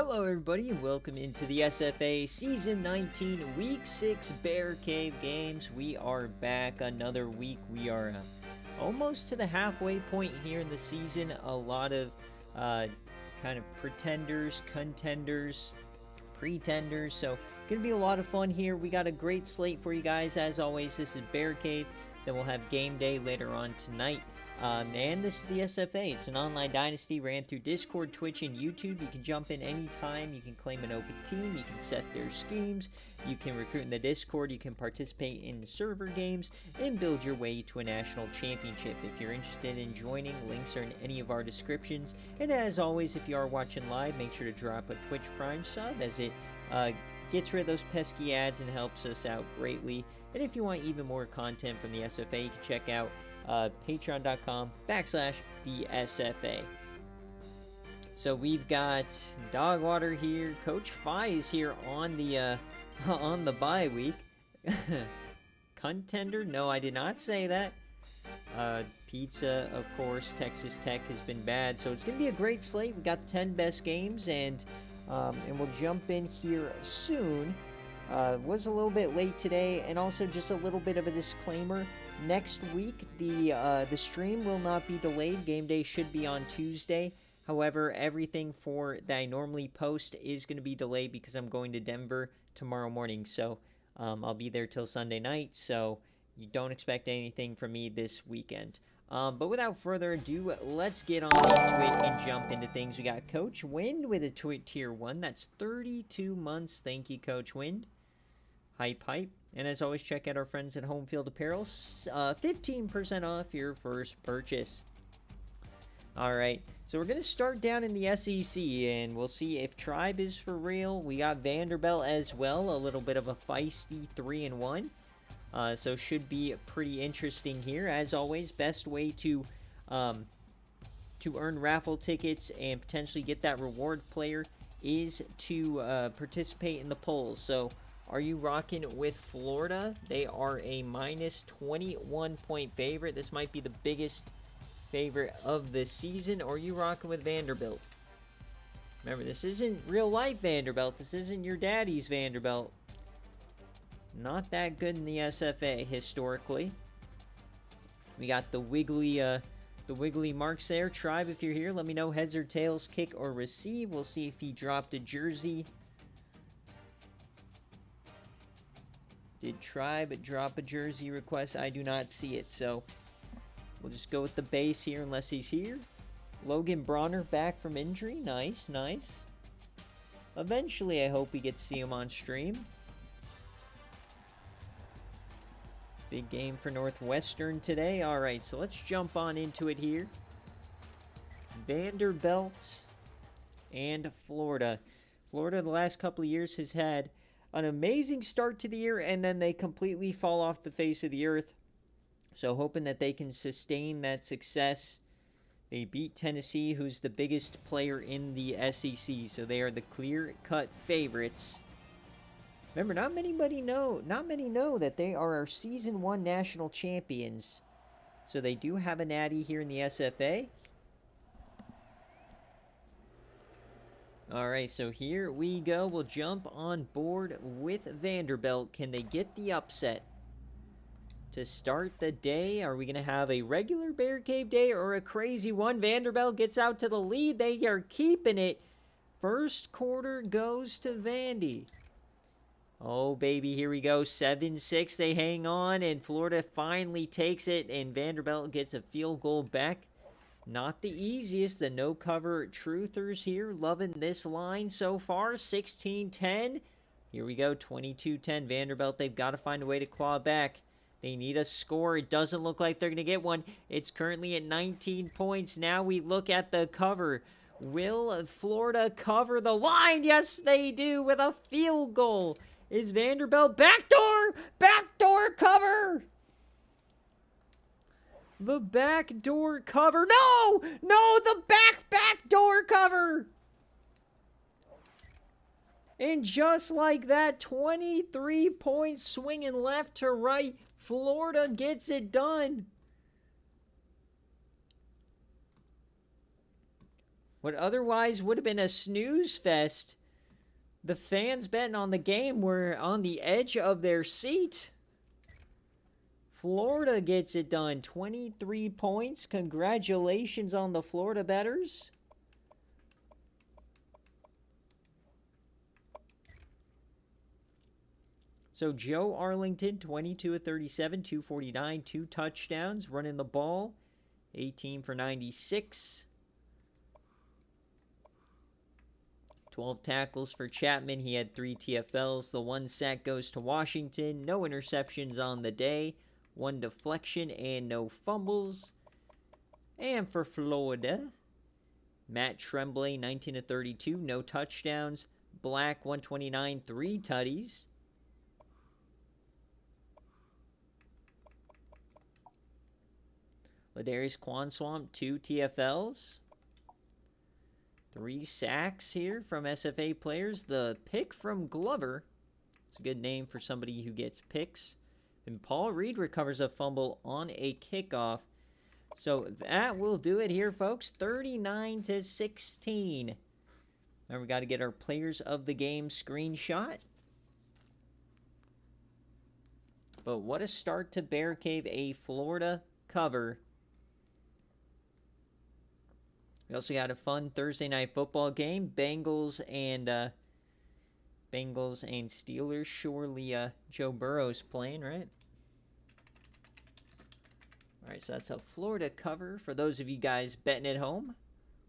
Hello everybody and welcome into the SFA Season 19 Week 6 BearCave games. We are back another week. We are almost to the halfway point here in the season. A lot of kind of pretenders, contenders, pretenders. So gonna be a lot of fun here. We got a great slate for you guys. As always, this is BearCave. Then we'll have game day later on tonight. And this is the SFA. It's an online dynasty ran through Discord, Twitch, and YouTube. You can jump in anytime. You can claim an open team. You can set their schemes. You can recruit in the Discord. You can participate in server games and build your way to a national championship. If you're interested in joining, links are in any of our descriptions. And as always, if you are watching live, make sure to drop a Twitch Prime sub as it gets rid of those pesky ads and helps us out greatly. And if you want even more content from the SFA, you can check out patreon.com/the SFA. So we've got Dogwater here. Coach Fi is here on the bye week. Contender? No, I did not say that. Pizza, of course. Texas Tech has been bad, so it's gonna be a great slate. We got the 10 best games, and we'll jump in here soon. Was a little bit late today, and also just a little bit of a disclaimer. Next week, the stream will not be delayed. Game day should be on Tuesday. However, everything that I normally post is going to be delayed because I'm going to Denver tomorrow morning. So I'll be there till Sunday night. So you don't expect anything from me this weekend. But without further ado, let's get on into it and jump into things. We got Coach Wind with a tier 1. That's 32 months. Thank you, Coach Wind. Hype. And as always, check out our friends at Home Field Apparel. 15% off your first purchase. Alright, so we're going to start down in the SEC, and we'll see if Tribe is for real. We got Vanderbilt as well, a little bit of a feisty 3-1. So should be pretty interesting here. As always, best way to earn raffle tickets and potentially get that reward player is to participate in the polls. So are you rocking with Florida? They are a minus 21-point favorite. This might be the biggest favorite of the season. Or are you rocking with Vanderbilt? Remember, this isn't real life Vanderbilt. This isn't your daddy's Vanderbilt. Not that good in the SFA historically. We got the wiggly marks there. Tribe, if you're here, let me know heads or tails, kick or receive. We'll see if he dropped a jersey. Did Tribe drop a jersey request? I do not see it, so we'll just go with the base here unless he's here. Logan Bronner back from injury. Nice. Eventually, I hope we get to see him on stream. Big game for Northwestern today. All right, so let's jump on into it here. Vanderbilt and Florida. Florida the last couple of years has had an amazing start to the year, and then they completely fall off the face of the earth. So hoping that they can sustain that success. They beat Tennessee, who's the biggest player in the SEC, so they are the clear-cut favorites. Remember, not many know that they are our Season 1 national champions. So they do have a natty here in the SFA. Alright, so here we go. We'll jump on board with Vanderbilt. Can they get the upset to start the day? Are we going to have a regular BearCave day or a crazy one? Vanderbilt gets out to the lead. They are keeping it. First quarter goes to Vandy. Oh, baby, here we go. 7-6, they hang on, and Florida finally takes it, and Vanderbilt gets a field goal back. Not the easiest. The no-cover truthers here loving this line so far. 16-10. Here we go, 22-10. Vanderbilt, they've got to find a way to claw back. They need a score. It doesn't look like they're going to get one. It's currently at 19 points. Now we look at the cover. Will Florida cover the line? Yes, they do with a field goal. Is Vanderbilt backdoor cover? The backdoor cover. No, the backdoor cover. And just like that, 23 points swinging left to right. Florida gets it done. What otherwise would have been a snooze fest. The fans betting on the game were on the edge of their seat. Florida gets it done. 23 points. Congratulations on the Florida bettors. So Joe Arlington, 22 of 37, 249, 2 touchdowns, running the ball, 18 for 96. 12 tackles for Chapman. He had 3 TFLs. The 1 sack goes to Washington. No interceptions on the day. 1 deflection and no fumbles. And for Florida, Matt Tremblay, 19 of 32, no touchdowns. Black, 129, 3 tutties. Ladarius Quanswamp, 2 TFLs. 3 sacks here from SFA players. The pick from Glover. It's a good name for somebody who gets picks. And Paul Reed recovers a fumble on a kickoff. So that will do it here, folks. 39 to 16. Now we got to get our players of the game screenshot. But what a start to BearCave, a Florida cover. We also got a fun Thursday night football game. Bengals and Steelers. Surely Joe Burrow's playing, right? All right, so that's a Florida cover. For those of you guys betting at home,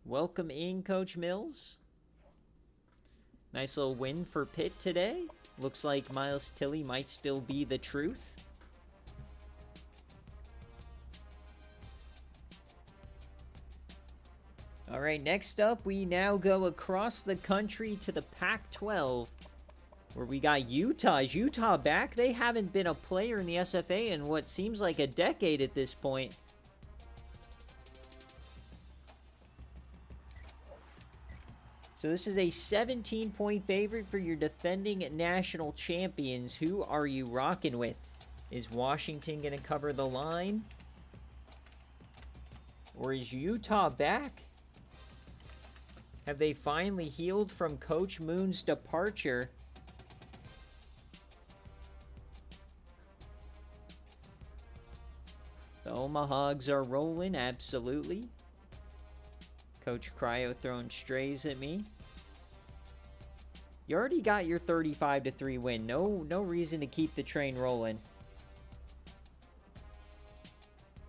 welcome in, Coach Mills. Nice little win for Pitt today. Looks like Miles Tilley might still be the truth. All right, next up, we now go across the country to the Pac-12, where we got Utah. Is Utah back? They haven't been a player in the SFA in what seems like a decade at this point. So this is a 17-point favorite for your defending national champions. Who are you rocking with? Is Washington going to cover the line? Or is Utah back? Have they finally healed from Coach Moon's departure? The Omahogs are rolling, absolutely. Coach Cryo throwing strays at me. You already got your 35-3 win. No reason to keep the train rolling.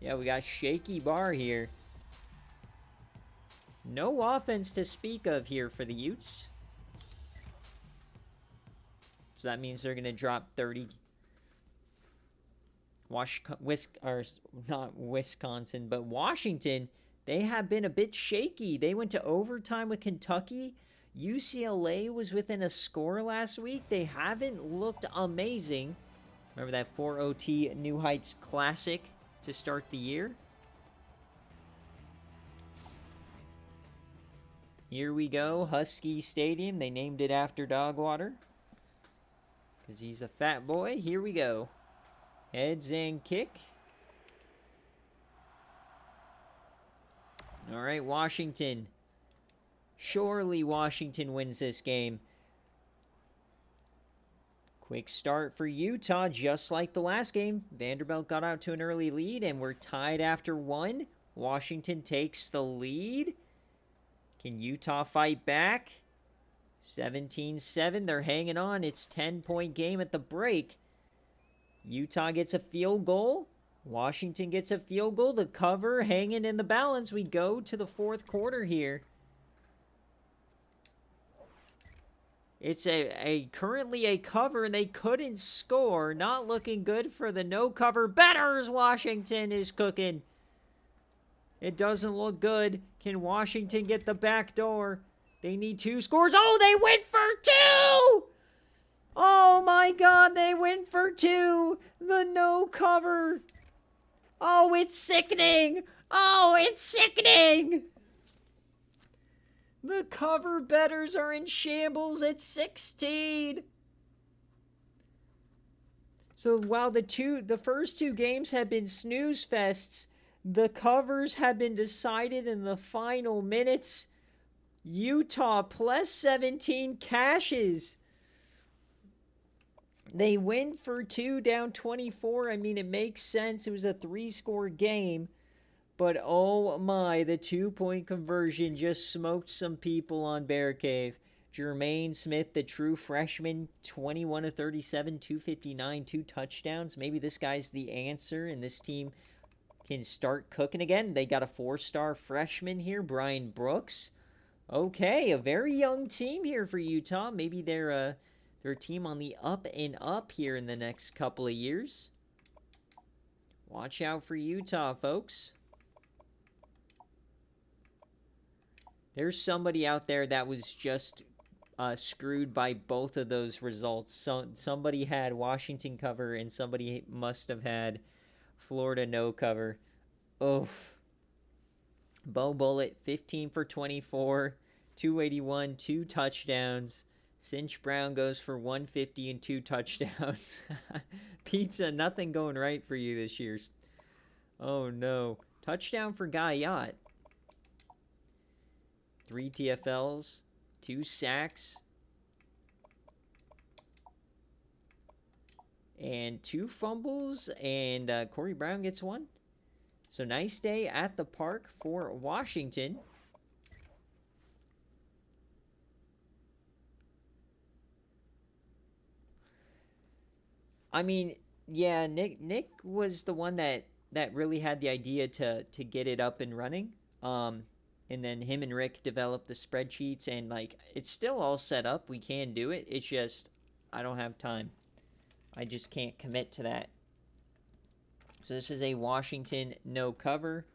Yeah, we got shaky bar here. No offense to speak of here for the Utes. So that means they're going to drop 30. Not Wisconsin, but Washington, they have been a bit shaky. They went to overtime with Kentucky. UCLA was within a score last week. They haven't looked amazing. Remember that 4 OT New Heights Classic to start the year? Here we go, Husky Stadium. They named it after Dogwater because he's a fat boy. Here we go. Heads and kick. All right, Washington. Surely Washington wins this game. Quick start for Utah, just like the last game. Vanderbilt got out to an early lead, and we're tied after 1. Washington takes the lead. Can Utah fight back? 17-7. They're hanging on. It's 10-point game at the break. Utah gets a field goal. Washington gets a field goal. The cover hanging in the balance. We go to the 4th quarter here. It's currently a cover, and they couldn't score. Not looking good for the no-cover bettors. Washington is cooking. It doesn't look good. Can Washington get the back door? They need 2 scores. Oh, they went for 2! Oh, my God, they went for 2. The no cover. Oh, it's sickening. Oh, it's sickening. The cover bettors are in shambles at 16. So while the first 2 games have been snooze fests, the covers have been decided in the final minutes. Utah plus 17 cashes. They win for 2, down 24. I mean, it makes sense. It was a 3-score game. But oh my, the 2-point conversion just smoked some people on BearCave. Jermaine Smith, the true freshman, 21 of 37, 259, 2 touchdowns. Maybe this guy's the answer, and this team can start cooking again. They got a 4-star freshman here, Brian Brooks. Okay, a very young team here for Utah. Maybe they're a team on the up and up here in the next couple of years. Watch out for Utah, folks. There's somebody out there that was just screwed by both of those results. So somebody had Washington cover and somebody must have had Florida no cover. Oof. Bo Bullet, 15 for 24, 281, 2 touchdowns. Cinch Brown goes for 150 and 2 touchdowns. Pizza, nothing going right for you this year. Oh no. Touchdown for Guy Yacht. 3 TFLs, 2 sacks, and 2 fumbles, and Corey Brown gets 1. So nice day at the park for Washington. I mean, yeah, Nick was the one that really had the idea to get it up and running. And then him and Rick developed the spreadsheets, and like it's still all set up. We can do it. It's just I don't have time. I just can't commit to that. So this is a Washington no cover.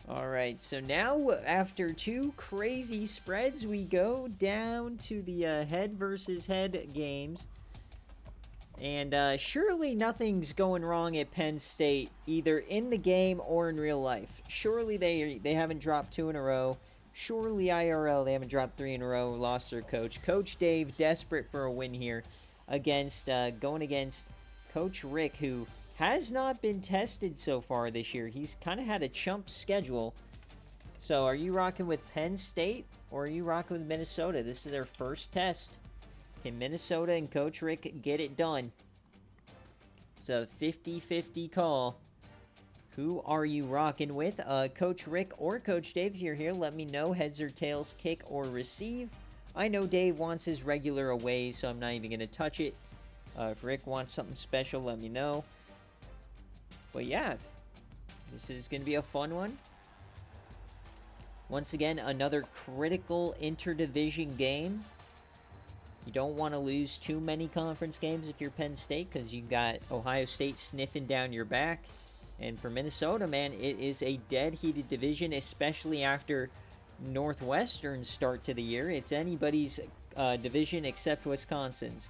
All right, so now after 2 crazy spreads, we go down to the head versus head games. And surely nothing's going wrong at Penn State, either in the game or in real life. Surely they haven't dropped 2 in a row. Surely IRL, they haven't dropped 3 in a row, lost their coach. Coach Dave, desperate for a win here against going against Coach Rick, who has not been tested so far this year. He's kind of had a chump schedule. So are you rocking with Penn State or are you rocking with Minnesota? This is their first test. Can Minnesota and Coach Rick get it done? It's a 50-50 call. Who are you rocking with? Coach Rick or Coach Dave, if you're here, let me know. Heads or tails, kick or receive. I know Dave wants his regular away, so I'm not even going to touch it. If Rick wants something special, let me know. But yeah, this is going to be a fun one. Once again, another critical interdivision game. You don't want to lose too many conference games if you're Penn State, because you got Ohio State sniffing down your back. And for Minnesota, man, it is a dead-heated division, especially after Northwestern's start to the year. It's anybody's division except Wisconsin's.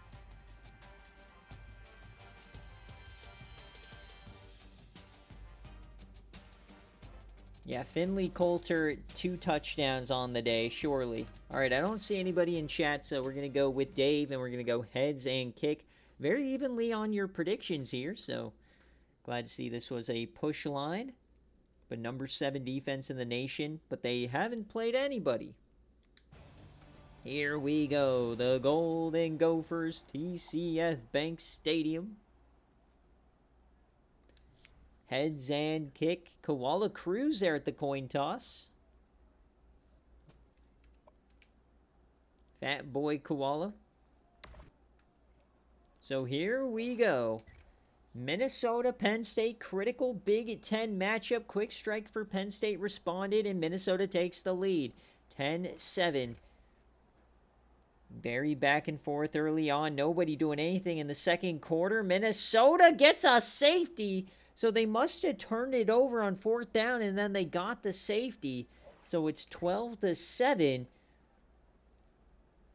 Yeah, Finley Coulter, 2 touchdowns on the day, surely. All right, I don't see anybody in chat, so we're going to go with Dave, and we're going to go heads and kick very evenly on your predictions here. So glad to see this was a push line, but number 7 defense in the nation, but they haven't played anybody. Here we go, the Golden Gophers, TCF Bank Stadium. Heads and kick. Koala Cruz there at the coin toss. Fat boy Koala. So here we go. Minnesota, Penn State, critical Big Ten matchup. Quick strike for Penn State responded, and Minnesota takes the lead. 10-7. Very back and forth early on. Nobody doing anything in the second quarter. Minnesota gets a safety. So they must have turned it over on 4th down, and then they got the safety. So it's 12-7.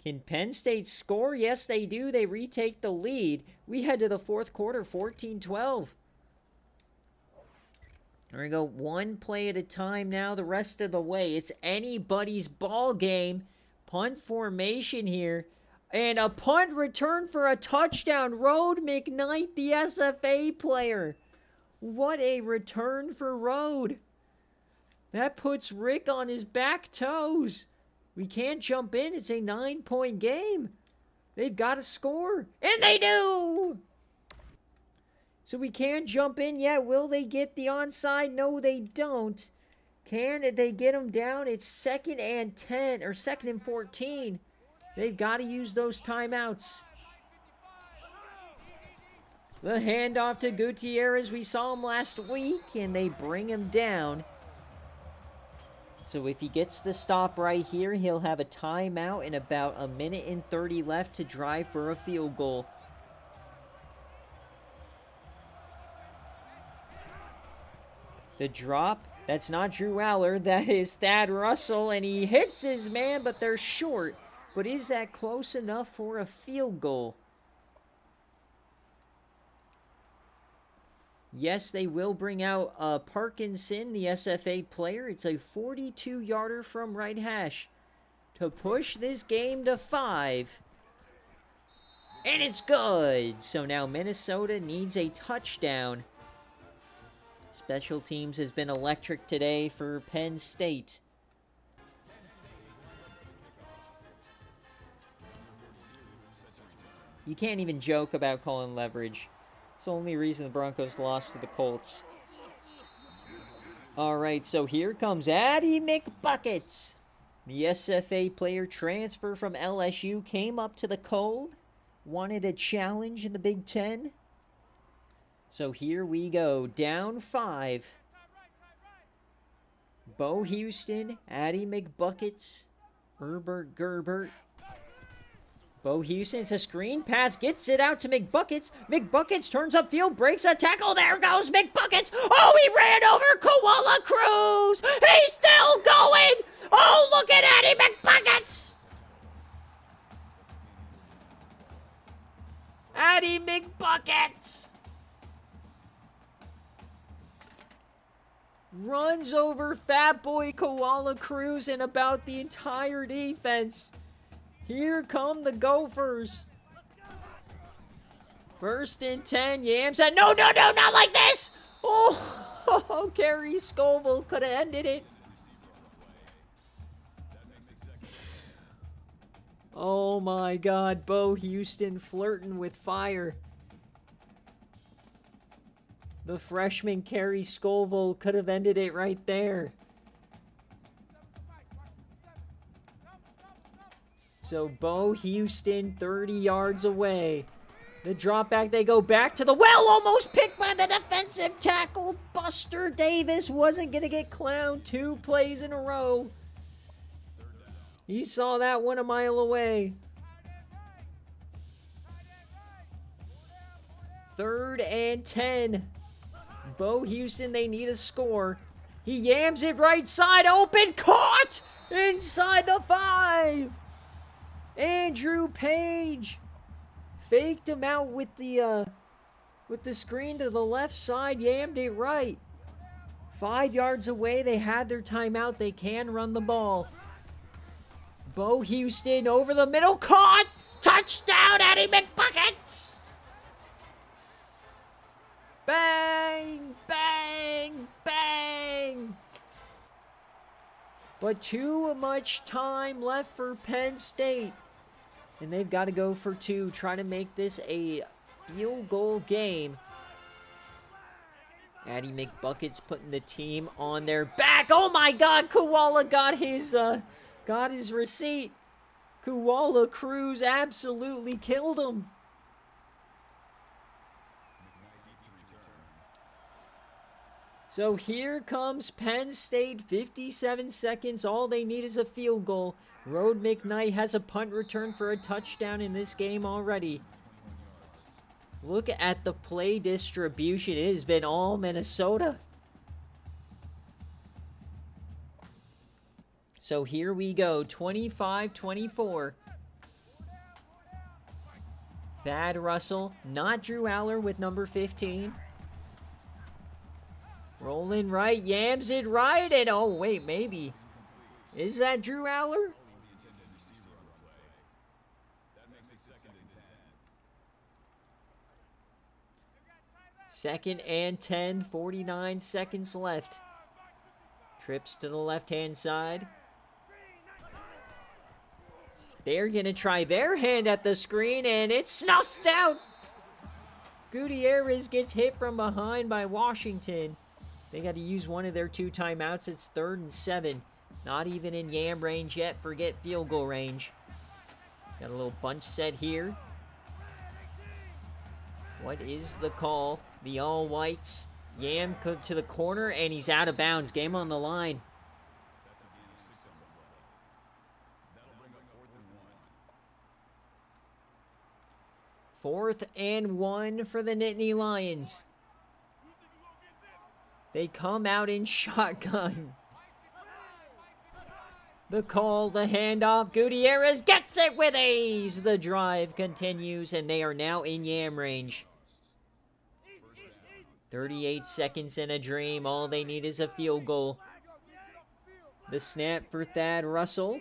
Can Penn State score? Yes, they do. They retake the lead. We head to the 4th quarter, 14-12. We're going to go one play at a time now the rest of the way. It's anybody's ball game. Punt formation here. And a punt return for a touchdown. Road McKnight, the SFA player. What a return for Road. That puts Rick on his back toes. We can't jump in. It's a 9-point game. They've got to score. And they do! So we can't jump in yet. Will they get the onside? No, they don't. Can they get them down? It's 2nd and 10, or 2nd and 14. They've got to use those timeouts. The handoff to Gutierrez. We saw him last week, and they bring him down. So if he gets the stop right here, he'll have a timeout and about a minute and 30 left to drive for a field goal. The drop, that's not Drew Aller, that is Thad Russell, and he hits his man, but they're short. But is that close enough for a field goal? Yes, they will bring out Parkinson, the SFA player. It's a 42-yarder from right hash to push this game to 5. And it's good. So now Minnesota needs a touchdown. Special teams has been electric today for Penn State. You can't even joke about calling leverage. It's the only reason the Broncos lost to the Colts. Alright, so here comes Addy McBuckets. The SFA player transfer from LSU came up to the Cold. Wanted a challenge in the Big Ten. So here we go, down 5. Bo Houston, Addy McBuckets, Herbert Gerbert. Bo Houston, it's a screen pass, gets it out to McBuckets. McBuckets turns upfield, breaks a tackle. There goes McBuckets. Oh, he ran over Koala Cruz. He's still going. Oh, look at Addy McBuckets. Addy McBuckets. Runs over Fat Boy Koala Cruz and about the entire defense. Here come the Gophers. 1st and 10. Yams. No, not like this. Oh, Gary Scoville could have ended it. Oh my God, Bo Houston flirting with fire. The freshman Kerry Scoville could have ended it right there. So Bo Houston 30 yards away. The drop back, they go back to the well, almost picked by the defensive tackle. Buster Davis wasn't going to get clowned 2 plays in a row. He saw that one a mile away. 3rd and 10. Bo Houston, they need a score. He yams it right side, open, caught inside the 5. Andrew Page faked him out with the screen to the left side, yammed it right. 5 yards away, they had their timeout. They can run the ball. Bo Houston over the middle, caught, touchdown, Addy McBuckets. Bang, bang, bang. But too much time left for Penn State. And they've got to go for 2, try to make this a field goal game. Addy McBuckets putting the team on their back. Oh my God, Koala got his receipt. Koala Cruz absolutely killed him. So here comes Penn State, 57 seconds. All they need is a field goal. Road McKnight has a punt return for a touchdown in this game already. Look at the play distribution. It has been all Minnesota. So here we go, 25-24. Thad Russell, not Drew Aller with number 15. Rolling right, yams it right, and oh, wait, maybe. Is that Drew Aller? Second and 10, 49 seconds left. Trips to the left-hand side. They're going to try their hand at the screen, and it's snuffed out. Gutierrez gets hit from behind by Washington. They got to use one of their 2 timeouts. It's 3rd and 7. Not even in yam range yet. Forget field goal range. Got a little bunch set here. What is the call? The all-whites. Yam to the corner, and he's out of bounds. Game on the line. Fourth and 1 for the Nittany Lions. They come out in shotgun. The call, the handoff. Gutierrez gets it with ease. The drive continues, and they are now in yam range. 38 seconds in a dream. All they need is a field goal. The snap for Thad Russell.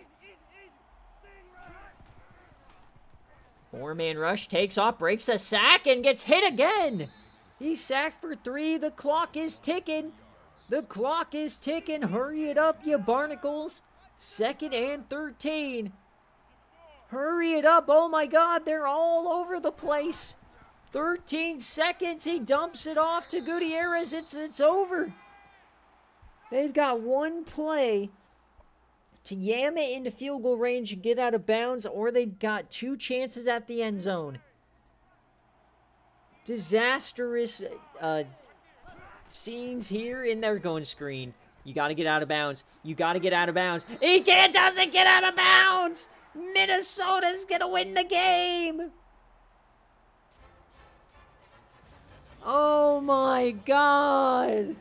4-man rush, takes off, breaks a sack, and gets hit again. He's sacked for 3. The clock is ticking. The clock is ticking. Hurry it up, you barnacles. 2nd and 13. Hurry it up. Oh, my God. They're all over the place. 13 seconds. He dumps it off to Gutierrez. It's over. They've got one play to yam it into field goal range and get out of bounds, or they've got 2 chances at the end zone. Disastrous scenes here, and they're going screen. You got to get out of bounds. You got to get out of bounds. He doesn't get out of bounds. Minnesota's going to win the game. Oh, my God.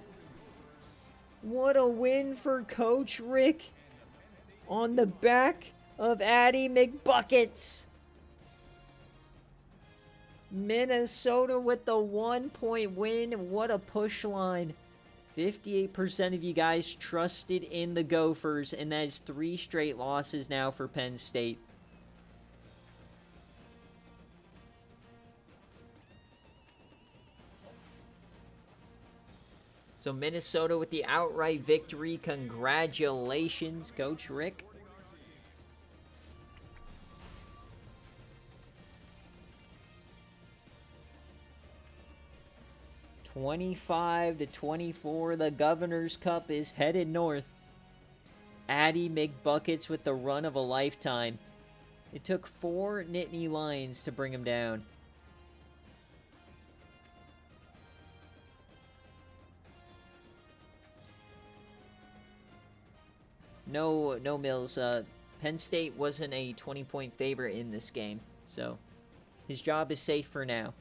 What a win for Coach Rick on the back of Addie McBuckets. Minnesota with the 1-point win. What a push line. 58% of you guys trusted in the Gophers, and that is 3 straight losses now for Penn State. So Minnesota with the outright victory. Congratulations, Coach Rick. (25-24). The Governor's Cup is headed north. Addie McBuckets with the run of a lifetime. It took 4 Nittany Lions to bring him down. No, Mills. Penn State wasn't a 20-point favorite in this game, so his job is safe for now.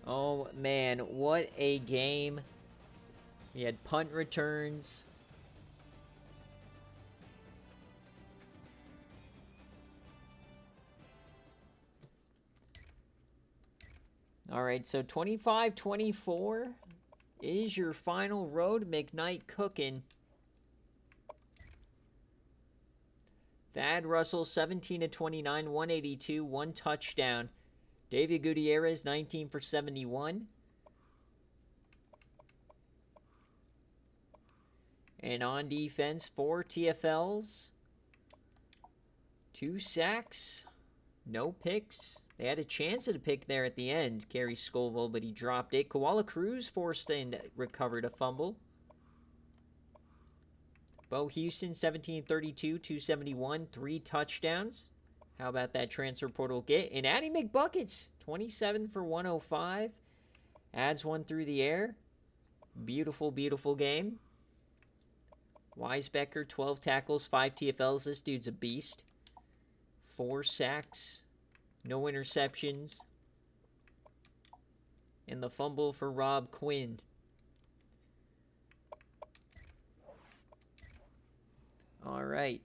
Oh, man, what a game. We had punt returns. All right, so 25-24 is your final road. McKnight cooking. Thad Russell, 17-29, 182, 1 touchdown. David Gutierrez, 19 for 71. And on defense, 4 TFLs, 2 sacks, no picks. They had a chance at a pick there at the end, Kerry Scoville, but he dropped it. Koala Cruz forced and recovered a fumble. Bo Houston, 17-32, 271, 3 touchdowns. How about that transfer portal get? And Addie McBuckets, 27 for 105. Adds one through the air. Beautiful, beautiful game. Weisbecker, 12 tackles, 5 TFLs. This dude's a beast. 4 sacks. No interceptions. And the fumble for Rob Quinn. All right.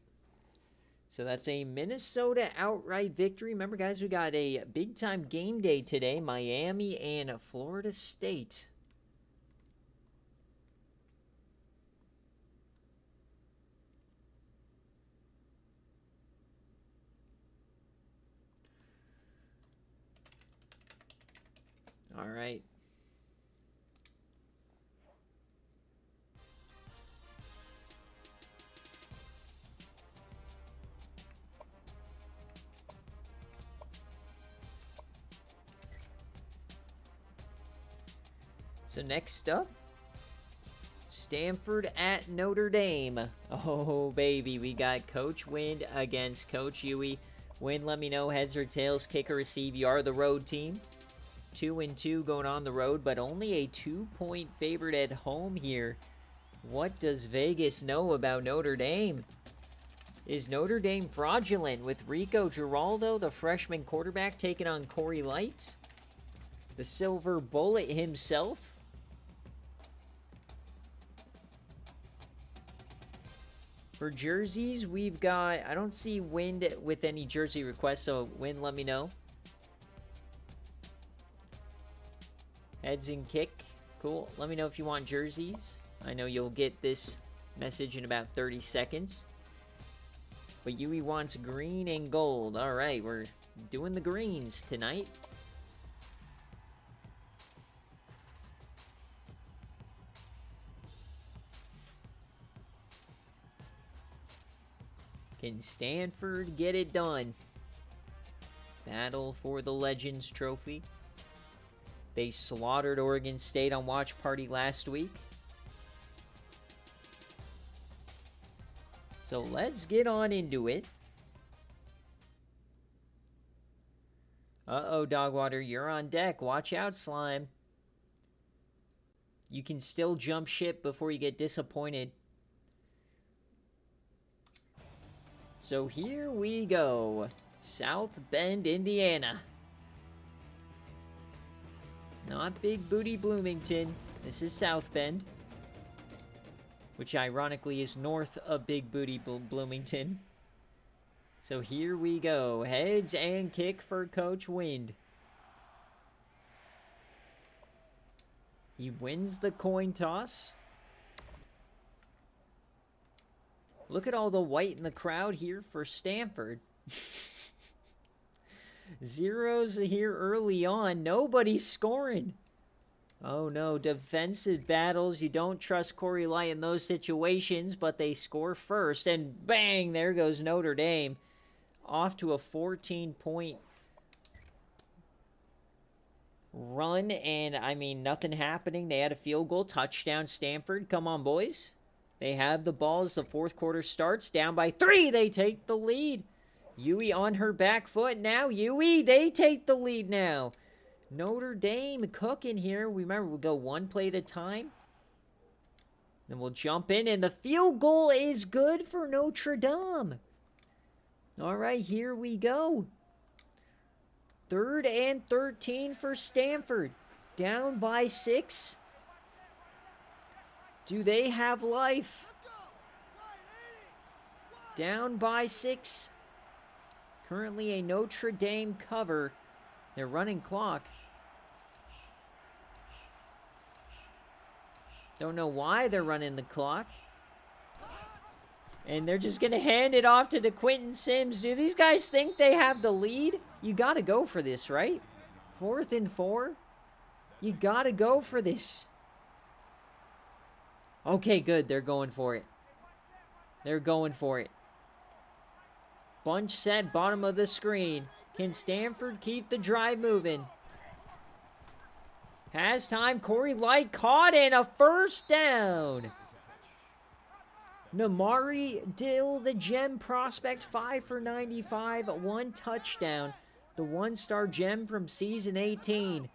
So that's a Minnesota outright victory. Remember, guys, we got a big-time game day today. Miami and Florida State. All right. So next up, Stanford at Notre Dame. Oh, baby, we got Coach Wind against Coach Huey. Wind, let me know, heads or tails, kick or receive. You are the road team. 2-2 going on the road, but only a 2-point favorite at home here. What does Vegas know about Notre Dame? Is Notre Dame fraudulent with Rico Giraldo, the freshman quarterback, taking on Corey Light? The Silver Bullet himself? For jerseys, we've got... I don't see Wind with any jersey requests, so Wind, let me know. Heads and kick. Cool. Let me know if you want jerseys. I know you'll get this message in about 30 seconds. But Yui wants green and gold. All right, we're doing the greens tonight. Can Stanford get it done? Battle for the Legends Trophy. They slaughtered Oregon State on Watch Party last week. So let's get on into it. Uh-oh, Dogwater, you're on deck. Watch out, Slime. You can still jump ship before you get disappointed. So here we go. South Bend, Indiana. Not Big Booty Bloomington. This is South Bend. Which ironically is north of Big Booty Bloomington. So here we go. Heads and kick for Coach Wind. He wins the coin toss. Look at all the white in the crowd here for Stanford. Zeros here early on. Nobody's scoring. Oh no, defensive battles. You don't trust Corey Light in those situations, but they score first. And bang, there goes Notre Dame. Off to a 14-point run. And, I mean, nothing happening. They had a field goal. Touchdown, Stanford. Come on, boys. They have the ball as the fourth quarter starts. Down by 3. They take the lead. Yui on her back foot now. Yui, they take the lead now. Notre Dame cooking here. Remember, we'll go one play at a time. Then we'll jump in, and the field goal is good for Notre Dame. All right, here we go. 3rd and 13 for Stanford. Down by 6. Do they have life? Down by 6. Currently a Notre Dame cover. They're running clock. Don't know why they're running the clock. And they're just going to hand it off to DeQuinton Sims. Do these guys think they have the lead? You got to go for this, right? 4th and 4. You got to go for this. Okay, good. They're going for it. They're going for it. Bunch set, bottom of the screen. Can Stanford keep the drive moving? Has time. Corey Light caught and a first down. Namari Dill, the gem prospect, 5 for 95, 1 touchdown. The one-star gem from season 18.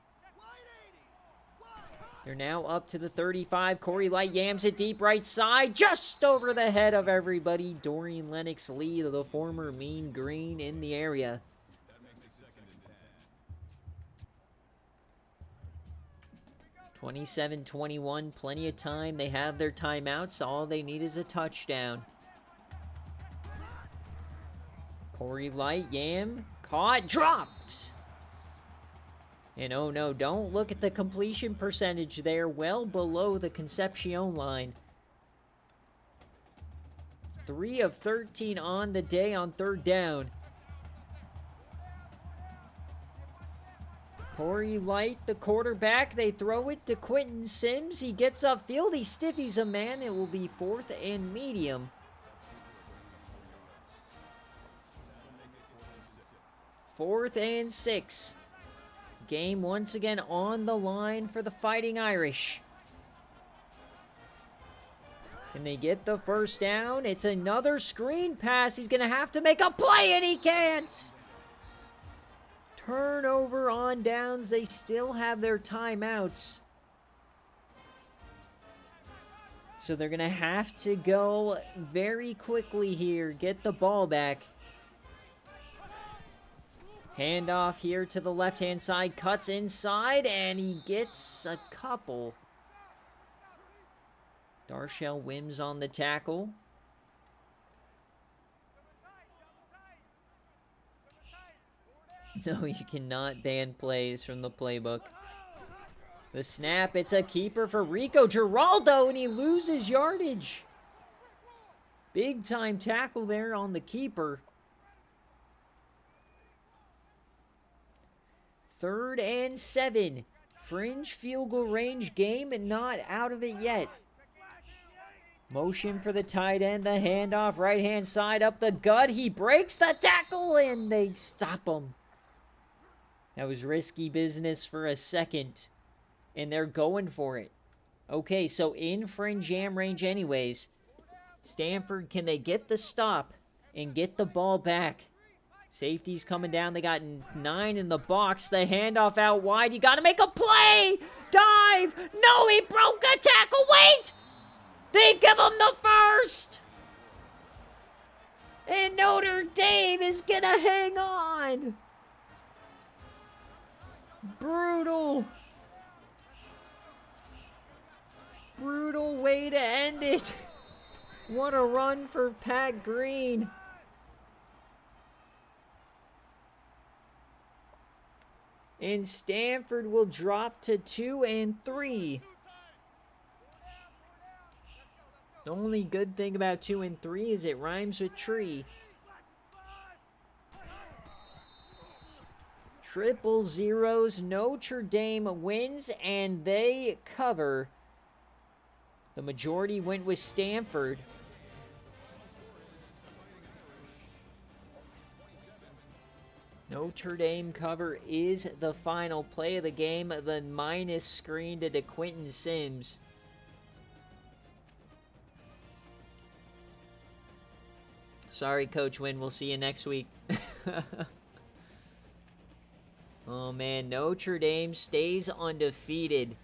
They're now up to the 35. Corey Light yams it deep right side, just over the head of everybody. Dorian Lennox-Lee, the former Mean Green, in the area. 27-21, plenty of time. They have their timeouts. All they need is a touchdown. Corey Light, Yam, caught, dropped. And oh no, don't look at the completion percentage there, well below the Concepcion line. 3 of 13 on the day on third down. Corey Light, the quarterback. They throw it to Quentin Sims. He gets upfield. He stiffies a man. It will be 4th and medium. 4th and 6. Game once again on the line for the Fighting Irish. Can they get the first down? It's another screen pass. He's going to have to make a play, and he can't. Turnover on downs. They still have their timeouts. So they're going to have to go very quickly here. Get the ball back. Handoff here to the left-hand side. Cuts inside, and he gets a couple. Darshell Wims on the tackle. No, you cannot ban plays from the playbook. The snap, it's a keeper for Rico Giraldo, and he loses yardage. Big time tackle there on the keeper. 3rd and 7. Fringe field goal range game, and not out of it yet. Motion for the tight end, the handoff, right-hand side, up the gut. He breaks the tackle, and they stop him. That was risky business for a second, and they're going for it. Okay, so in fringe jam range anyways. Stanford, can they get the stop and get the ball back? Safety's coming down. They got 9 in the box. The handoff out wide. You got to make a play. Dive. No, he broke a tackle. Wait. They give him the first. And Notre Dame is going to hang on. Brutal. Brutal way to end it. What a run for Pat Green. And Stanford will drop to 2 and 3. The only good thing about 2 and 3 is it rhymes with tree. Triple zeros. Notre Dame wins, and they cover. The majority went with Stanford. Notre Dame cover is the final play of the game. The minus screen to Quentin Sims. Sorry, Coach Wynn. We'll see you next week. Oh, man. Notre Dame stays undefeated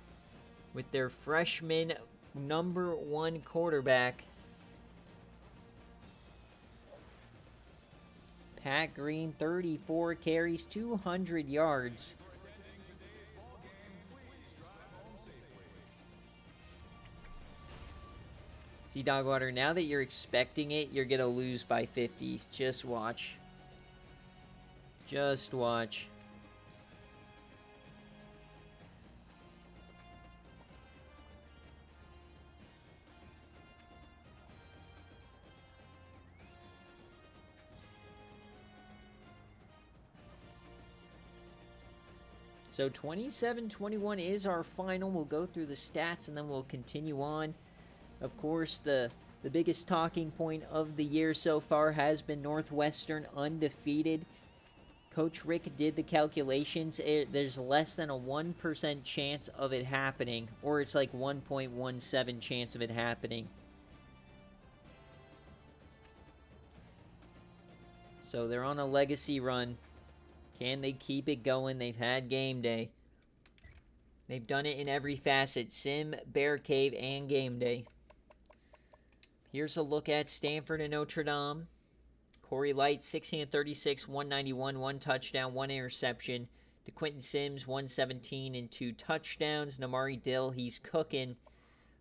with their freshman #1 quarterback. Pat Green, 34 carries, 200 yards. See, Dogwater, now that you're expecting it, you're going to lose by 50. Just watch. Just watch. So 27-21 is our final. We'll go through the stats and then we'll continue on. Of course, the biggest talking point of the year so far has been Northwestern undefeated. Coach Rick did the calculations. There's less than a 1% chance of it happening, or it's like 1.17 chance of it happening. So they're on a legacy run. Can they keep it going? They've had game day. They've done it in every facet. Sim, BearCave, and game day. Here's a look at Stanford and Notre Dame. Corey Light, 16 of 36, 191, 1 touchdown, 1 interception. To Quentin Sims, 117 and 2 touchdowns. Namari Dill, he's cooking.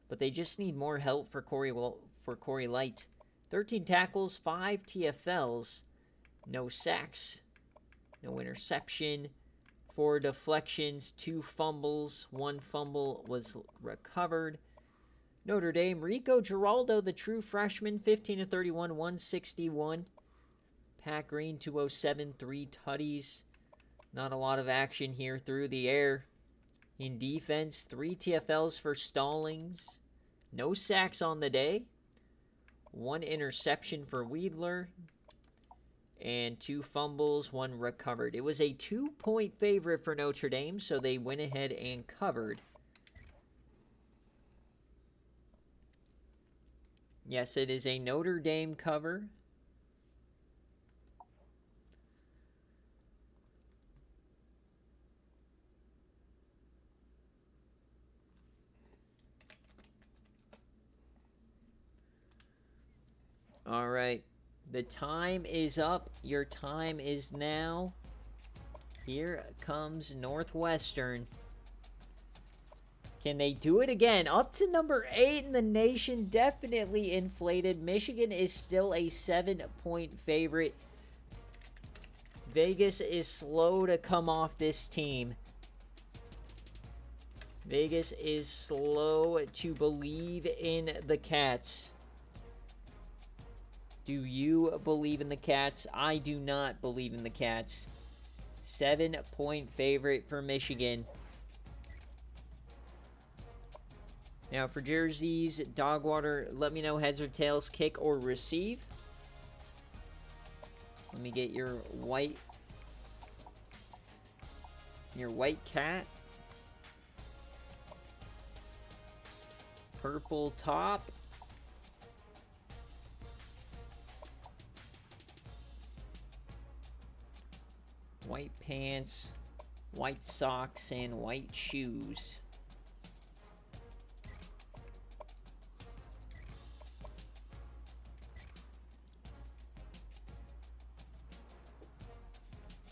But they just need more help for Corey Light. 13 tackles, 5 TFLs. No sacks. No interception. 4 deflections, 2 fumbles. 1 fumble was recovered. Notre Dame, Rico Giraldo, the true freshman, 15 of 31, 161. Pat Green, 207, 3 tutties. Not a lot of action here through the air. In defense, 3 TFLs for Stallings. No sacks on the day. 1 interception for Weidler. And 2 fumbles, 1 recovered. It was a 2-point favorite for Notre Dame, so they went ahead and covered. Yes, it is a Notre Dame cover. All right. The time is up. Your time is now. Here comes Northwestern. Can they do it again? Up to number 8 in the nation. Definitely inflated. Michigan is still a 7-point favorite. Vegas is slow to come off this team. Vegas is slow to believe in the Cats. Do you believe in the Cats? I do not believe in the Cats. 7-point favorite for Michigan. Now for jerseys, Dogwater, let me know heads or tails, kick or receive. Let me get your white cat. Purple top. White pants, white socks, and white shoes.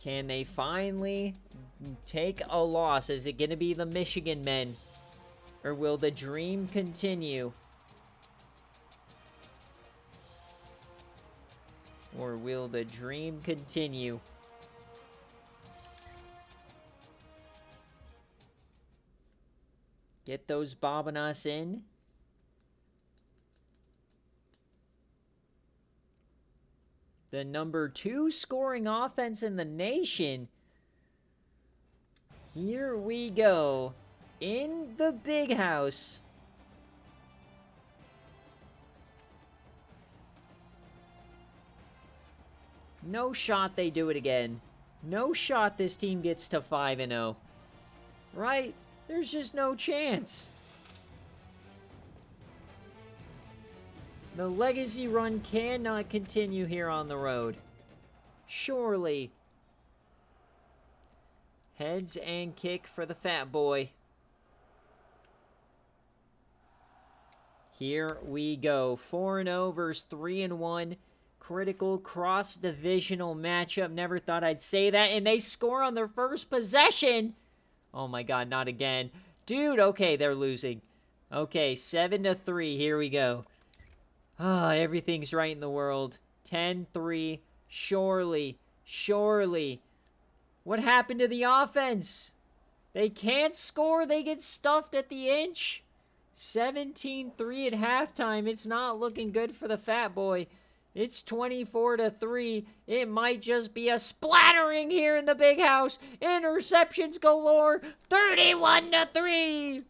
Can they finally take a loss? Is it going to be the Michigan men? Or will the dream continue? Or will the dream continue? Get those Bobinas in. The number 2 scoring offense in the nation. Here we go. In the big house. No shot they do it again. No shot this team gets to 5-0. Right? There's just no chance. The legacy run cannot continue here on the road. Surely. Heads and kick for the fat boy. Here we go. 4-0 versus 3-1. Critical cross-divisional matchup. Never thought I'd say that. And they score on their first possession. Oh my god, not again. Dude, okay, they're losing. Okay, 7-3. Here we go. Ah, everything's right in the world. 10-3. Surely. Surely. What happened to the offense? They can't score. They get stuffed at the inch. 17-3 at halftime. It's not looking good for the fat boy. It's 24-3. It might just be a splattering here in the big house. Interceptions galore. 31-3.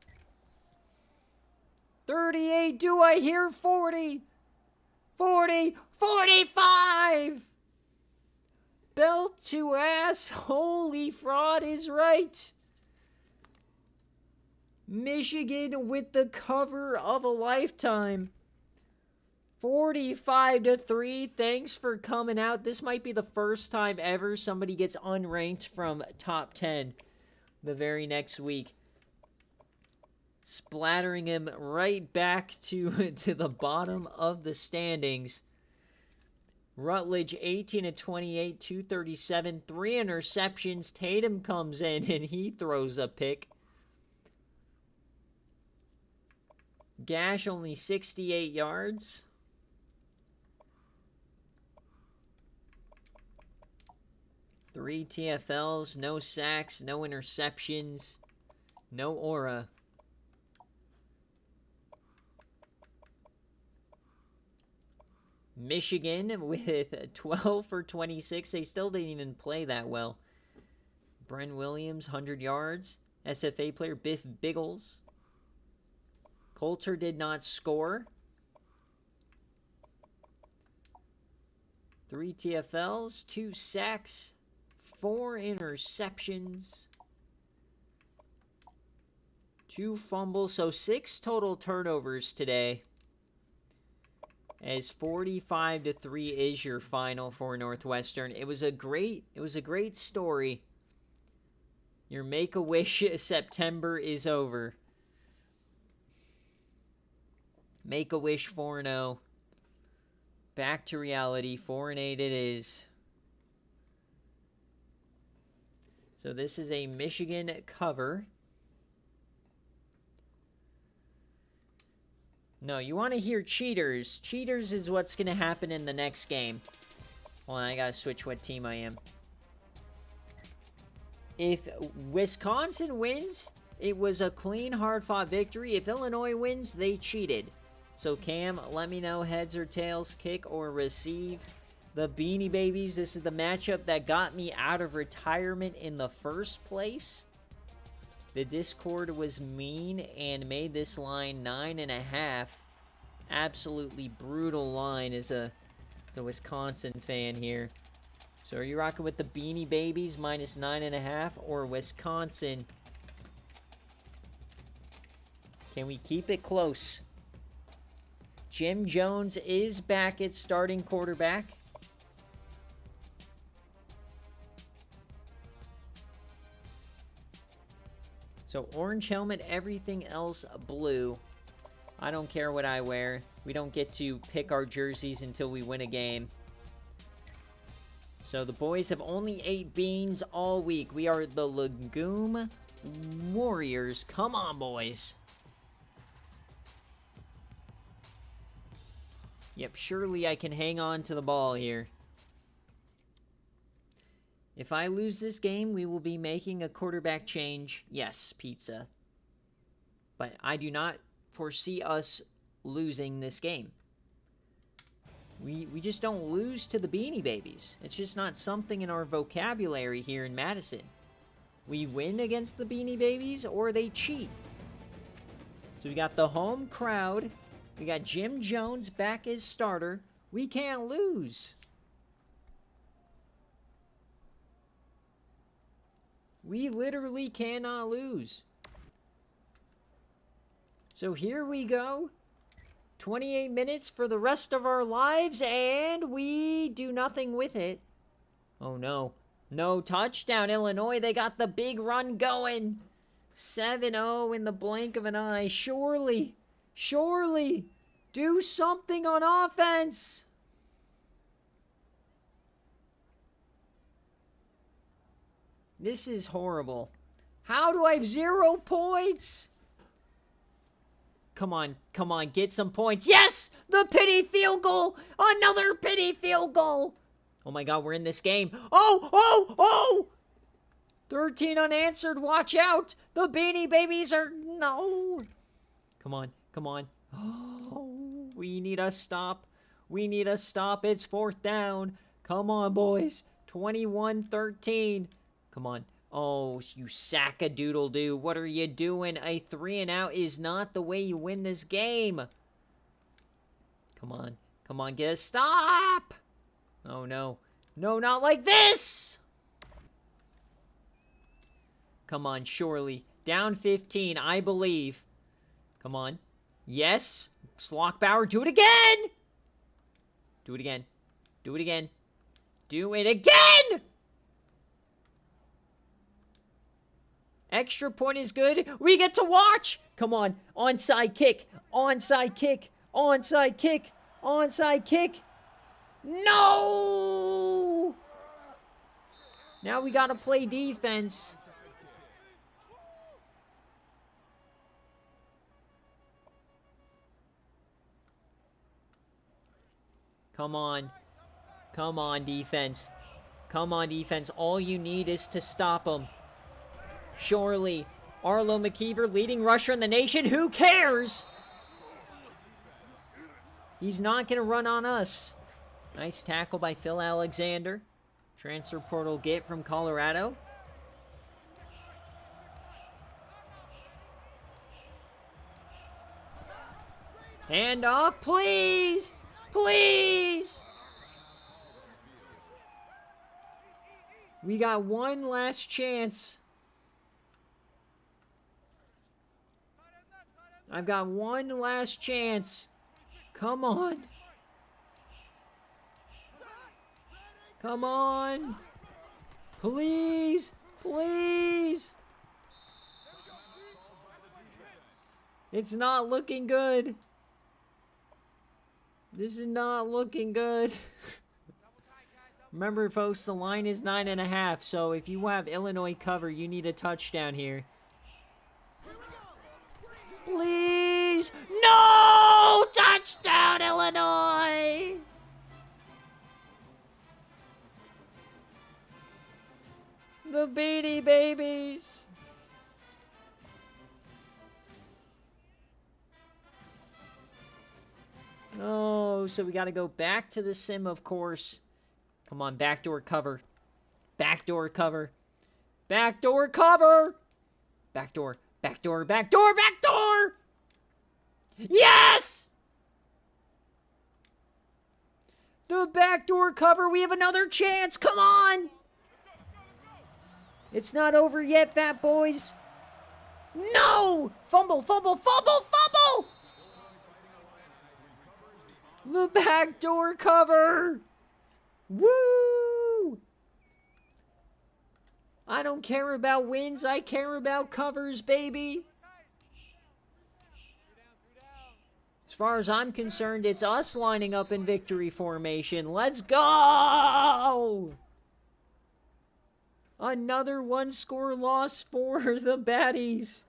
38. Do I hear 40? 40. 45. Belt to ass. Holy fraud is right. Michigan with the cover of a lifetime. 45-3. Thanks for coming out. This might be the first time ever somebody gets unranked from top 10 the very next week. Splattering him right back to the bottom of the standings. Rutledge, 18-28, 237, 3 interceptions. Tatum comes in and he throws a pick. Gash, only 68 yards. 3 TFLs, no sacks, no interceptions, no aura. Michigan with 12 for 26. They still didn't even play that well. Bren Williams, 100 yards. SFA player Biff Biggles. Coulter did not score. 3 TFLs, 2 sacks, 4 interceptions, 2 fumbles. So 6 total turnovers today. As 45-3 is your final for Northwestern. It was a great story. Your Make-A-Wish September is over. Make-A-Wish 4-0. Back to reality. 4-8 it is. So this is a Michigan cover. No, you want to hear cheaters. Cheaters is what's going to happen in the next game. Hold on, I got to switch what team I am. If Wisconsin wins, it was a clean, hard-fought victory. If Illinois wins, they cheated. So, Cam, let me know heads or tails, kick or receive. The Beanie Babies, this is the matchup that got me out of retirement in the first place. The Discord was mean and made this line 9.5. Absolutely brutal line as a Wisconsin fan here. So are you rocking with the Beanie Babies minus 9.5 or Wisconsin? Can we keep it close? Jim Jones is back at starting quarterback. So orange helmet, everything else blue. I don't care what I wear. We don't get to pick our jerseys until we win a game. So the boys have only ate beans all week. We are the Legume Warriors. Come on, boys. Yep, surely I can hang on to the ball here. If I lose this game, we will be making a quarterback change. Yes, pizza. But I do not foresee us losing this game. We just don't lose to the Beanie Babies. It's just not something in our vocabulary here in Madison. We win against the Beanie Babies or they cheat. So we got the home crowd. We got Jim Jones back as starter. We can't lose. We literally cannot lose. So here we go. 28 minutes for the rest of our lives, and we do nothing with it. Oh, no. No touchdown, Illinois. They got the big run going. 7-0 in the blink of an eye. Surely, do something on offense. This is horrible. How do I have 0 points? Come on, get some points. Yes! The pity field goal! Another pity field goal! Oh my god, we're in this game. Oh! 13 unanswered, watch out! The Beanie Babies are... No! Come on. Oh, we need a stop. It's 4th down. Come on, boys. 21-13. Come on. Oh, you sack-a-doodle-doo. What are you doing? A 3-and-out is not the way you win this game. Come on, get a stop. Oh, no. No, not like this. Come on, surely. Down 15, I believe. Come on. Yes. Slockbauer, do it again. Do it again. Extra point is good. We get to watch. Come on. Onside kick. No! Now we got to play defense. Come on, defense. Come on, defense. All you need is to stop them. Surely. Arlo McKeever, leading rusher in the nation. Who cares? He's not going to run on us. Nice tackle by Phil Alexander. Transfer portal get from Colorado. Hand off, please! Please! We got one last chance. I've got one last chance. Come on. Come on. Please. Please. It's not looking good. This is not looking good. Remember, folks, the line is 9.5, so if you have Illinois cover, you need a touchdown here. Please! No! Touchdown, Illinois! The Beanie Babies! Oh, so we got to go back to the sim, of course. Come on, backdoor cover. Backdoor cover. Backdoor cover! Backdoor, backdoor, backdoor, backdoor! Yes! The backdoor cover. We have another chance. Come on! It's not over yet, fat boys. No! Fumble, fumble, fumble, fumble! The backdoor cover! Woo! I don't care about wins. I care about covers, baby. As far as I'm concerned, it's us lining up in victory formation. Let's go! Another one-score loss for the Baddies.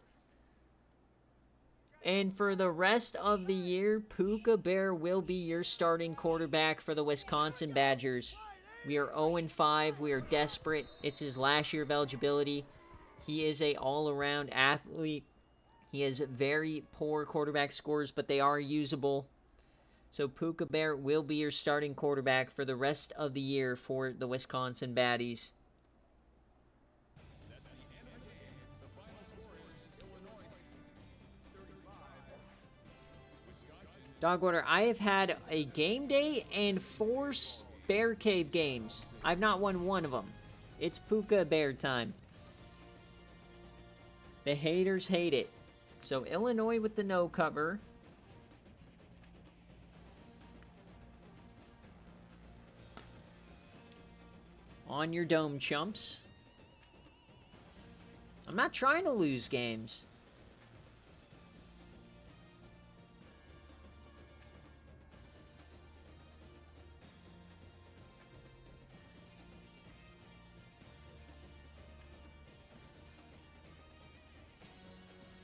And for the rest of the year, Puka Bear will be your starting quarterback for the Wisconsin Badgers. We are 0-5. We are desperate. It's his last year of eligibility. He is an all-around athlete. He has very poor quarterback scores, but they are usable. So Puka Bear will be your starting quarterback for the rest of the year for the Wisconsin Baddies. Dogwater, I have had a game day and 4 BearCave games. I've not won one of them. It's Puka Bear time. The haters hate it. So Illinois with the no cover. On your dome, chumps. I'm not trying to lose games.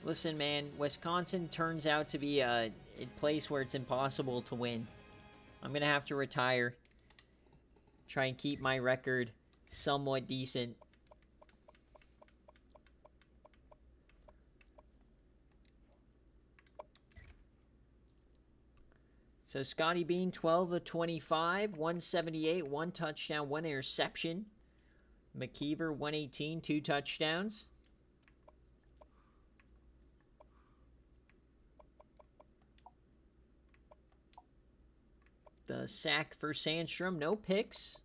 Listen, man, Wisconsin turns out to be a place where it's impossible to win. I'm going to have to retire. Try and keep my record somewhat decent. So Scotty Bean, 12 of 25, 178, 1 touchdown, 1 interception. McKeever, 118, 2 touchdowns. The sack for Sandstrom, no picks.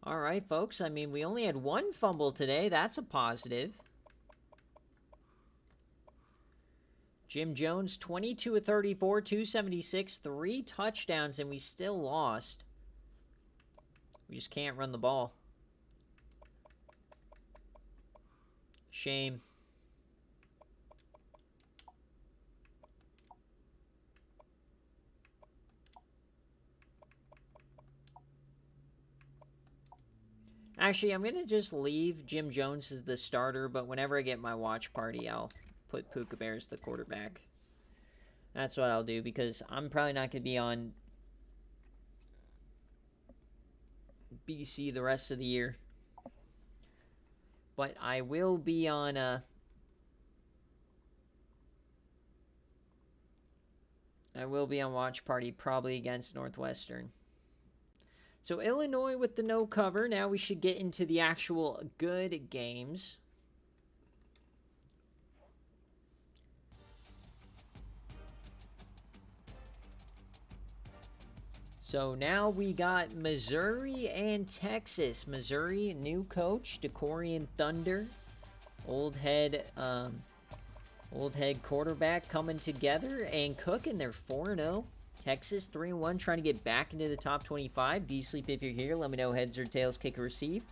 All right, folks. I mean, we only had 1 fumble today. That's a positive. Jim Jones, 22 of 34, 276, 3 touchdowns, and we still lost. We just can't run the ball. Shame. Actually, I'm going to just leave Jim Jones as the starter, but whenever I get my watch party, I'll put Puka Bear as the quarterback. That's what I'll do, because I'm probably not going to be on BC the rest of the year. But I will be on watch party, probably against Northwestern. So Illinois with the no cover. Now we should get into the actual good games. So now we got Missouri and Texas. Missouri, new coach, Decorian Thunder. Old head quarterback coming together and cooking. They're 4-0. Texas 3-1, trying to get back into the top 25. D-Sleep, if you're here, let me know heads or tails, kick or receive.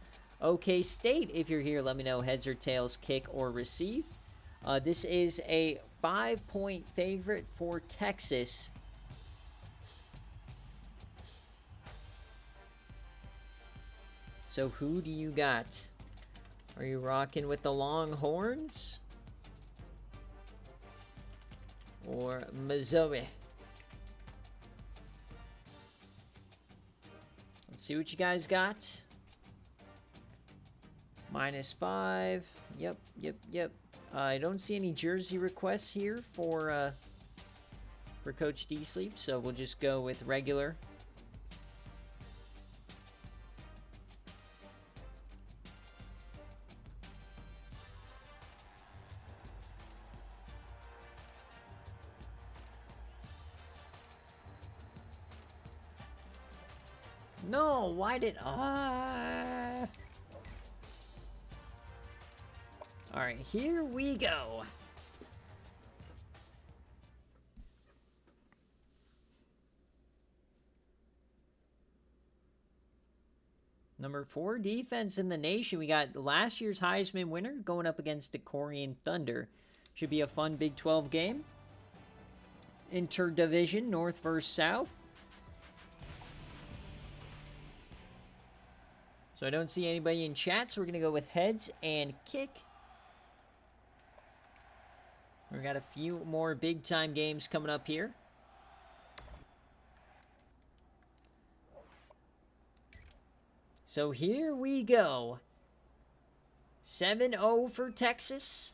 OK State, if you're here, let me know heads or tails, kick or receive. This is a 5-point favorite for Texas. So who do you got? Are you rocking with the Longhorns? Or Missouri? Let's see what you guys got. -5. Yep. I don't see any jersey requests here for Coach D-Sleep, so we'll just go with regular. No, why did... Alright, here we go. Number 4 defense in the nation. We got last year's Heisman winner going up against Decorian Thunder. Should be a fun Big 12 game. Interdivision, North versus South. So I don't see anybody in chat, so we're going to go with heads and kick. We've got a few more big-time games coming up here. So here we go. 7-0 for Texas.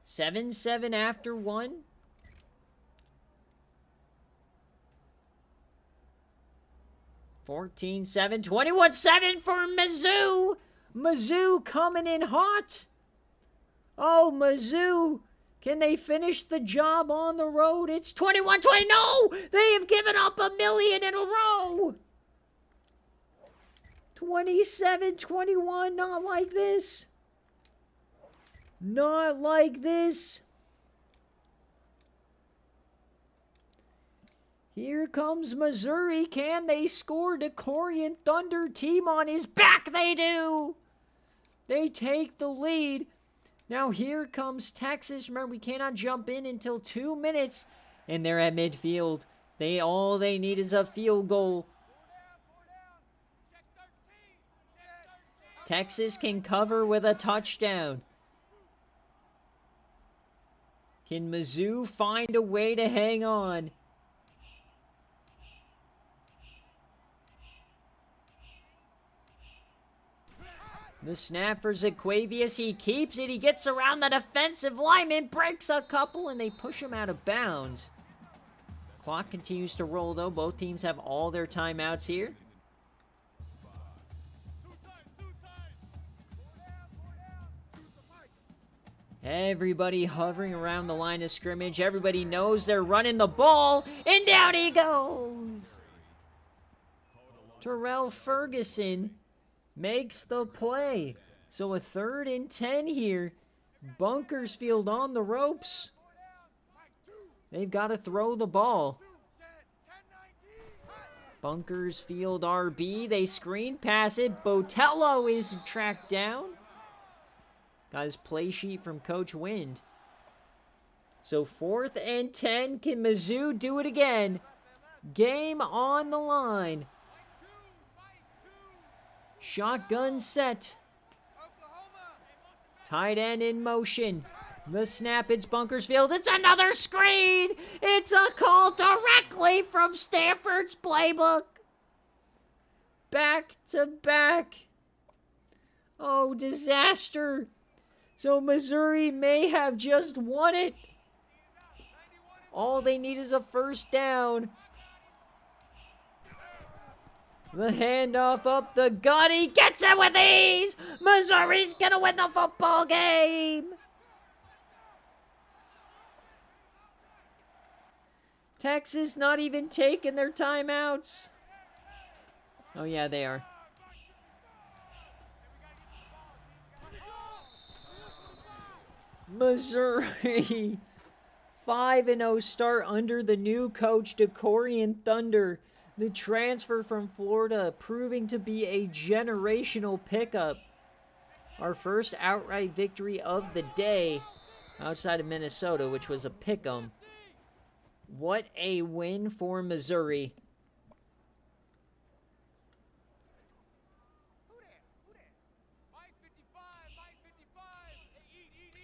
7-7 after 1. (14-7), 21-7 for Mizzou. Mizzou coming in hot. Oh, Mizzou. Can they finish the job on the road? It's 21-20. No! They have given up a million in a row. 27-21. Not like this. Not like this. Here comes Missouri. Can they score? Decorian Thunder team on his back. They do. They take the lead. Now here comes Texas. Remember, we cannot jump in until 2 minutes. And they're at midfield. All they need is a field goal. Texas can cover with a touchdown. Can Mizzou find a way to hang on? The snap for Zaquavius. He keeps it. He gets around the defensive lineman, breaks a couple, and they push him out of bounds. Clock continues to roll, though. Both teams have all their timeouts here. Everybody hovering around the line of scrimmage. Everybody knows they're running the ball, and down he goes. Terrell Ferguson makes the play. So a 3rd and 10 here. Bunkersfield on the ropes. They've got to throw the ball. Bunkersfield RB. They screen pass it. Botello is tracked down. Got his play sheet from Coach Wind. So 4th and 10. Can Mizzou do it again? Game on the line. Shotgun set. Tight end in motion. The snap, it's Bunkersfield. It's another screen. It's a call directly from Stanford's playbook. back to back. Oh, disaster. So Missouri may have just won it. All they need is a first down. The handoff up the gut. He gets it with ease. Missouri's going to win the football game. Texas not even taking their timeouts. Oh, yeah, they are. Missouri. 5-0 start under the new coach, Decorian Thunder. The transfer from Florida proving to be a generational pickup. Our first outright victory of the day outside of Minnesota, which was a pick'em. What a win for Missouri.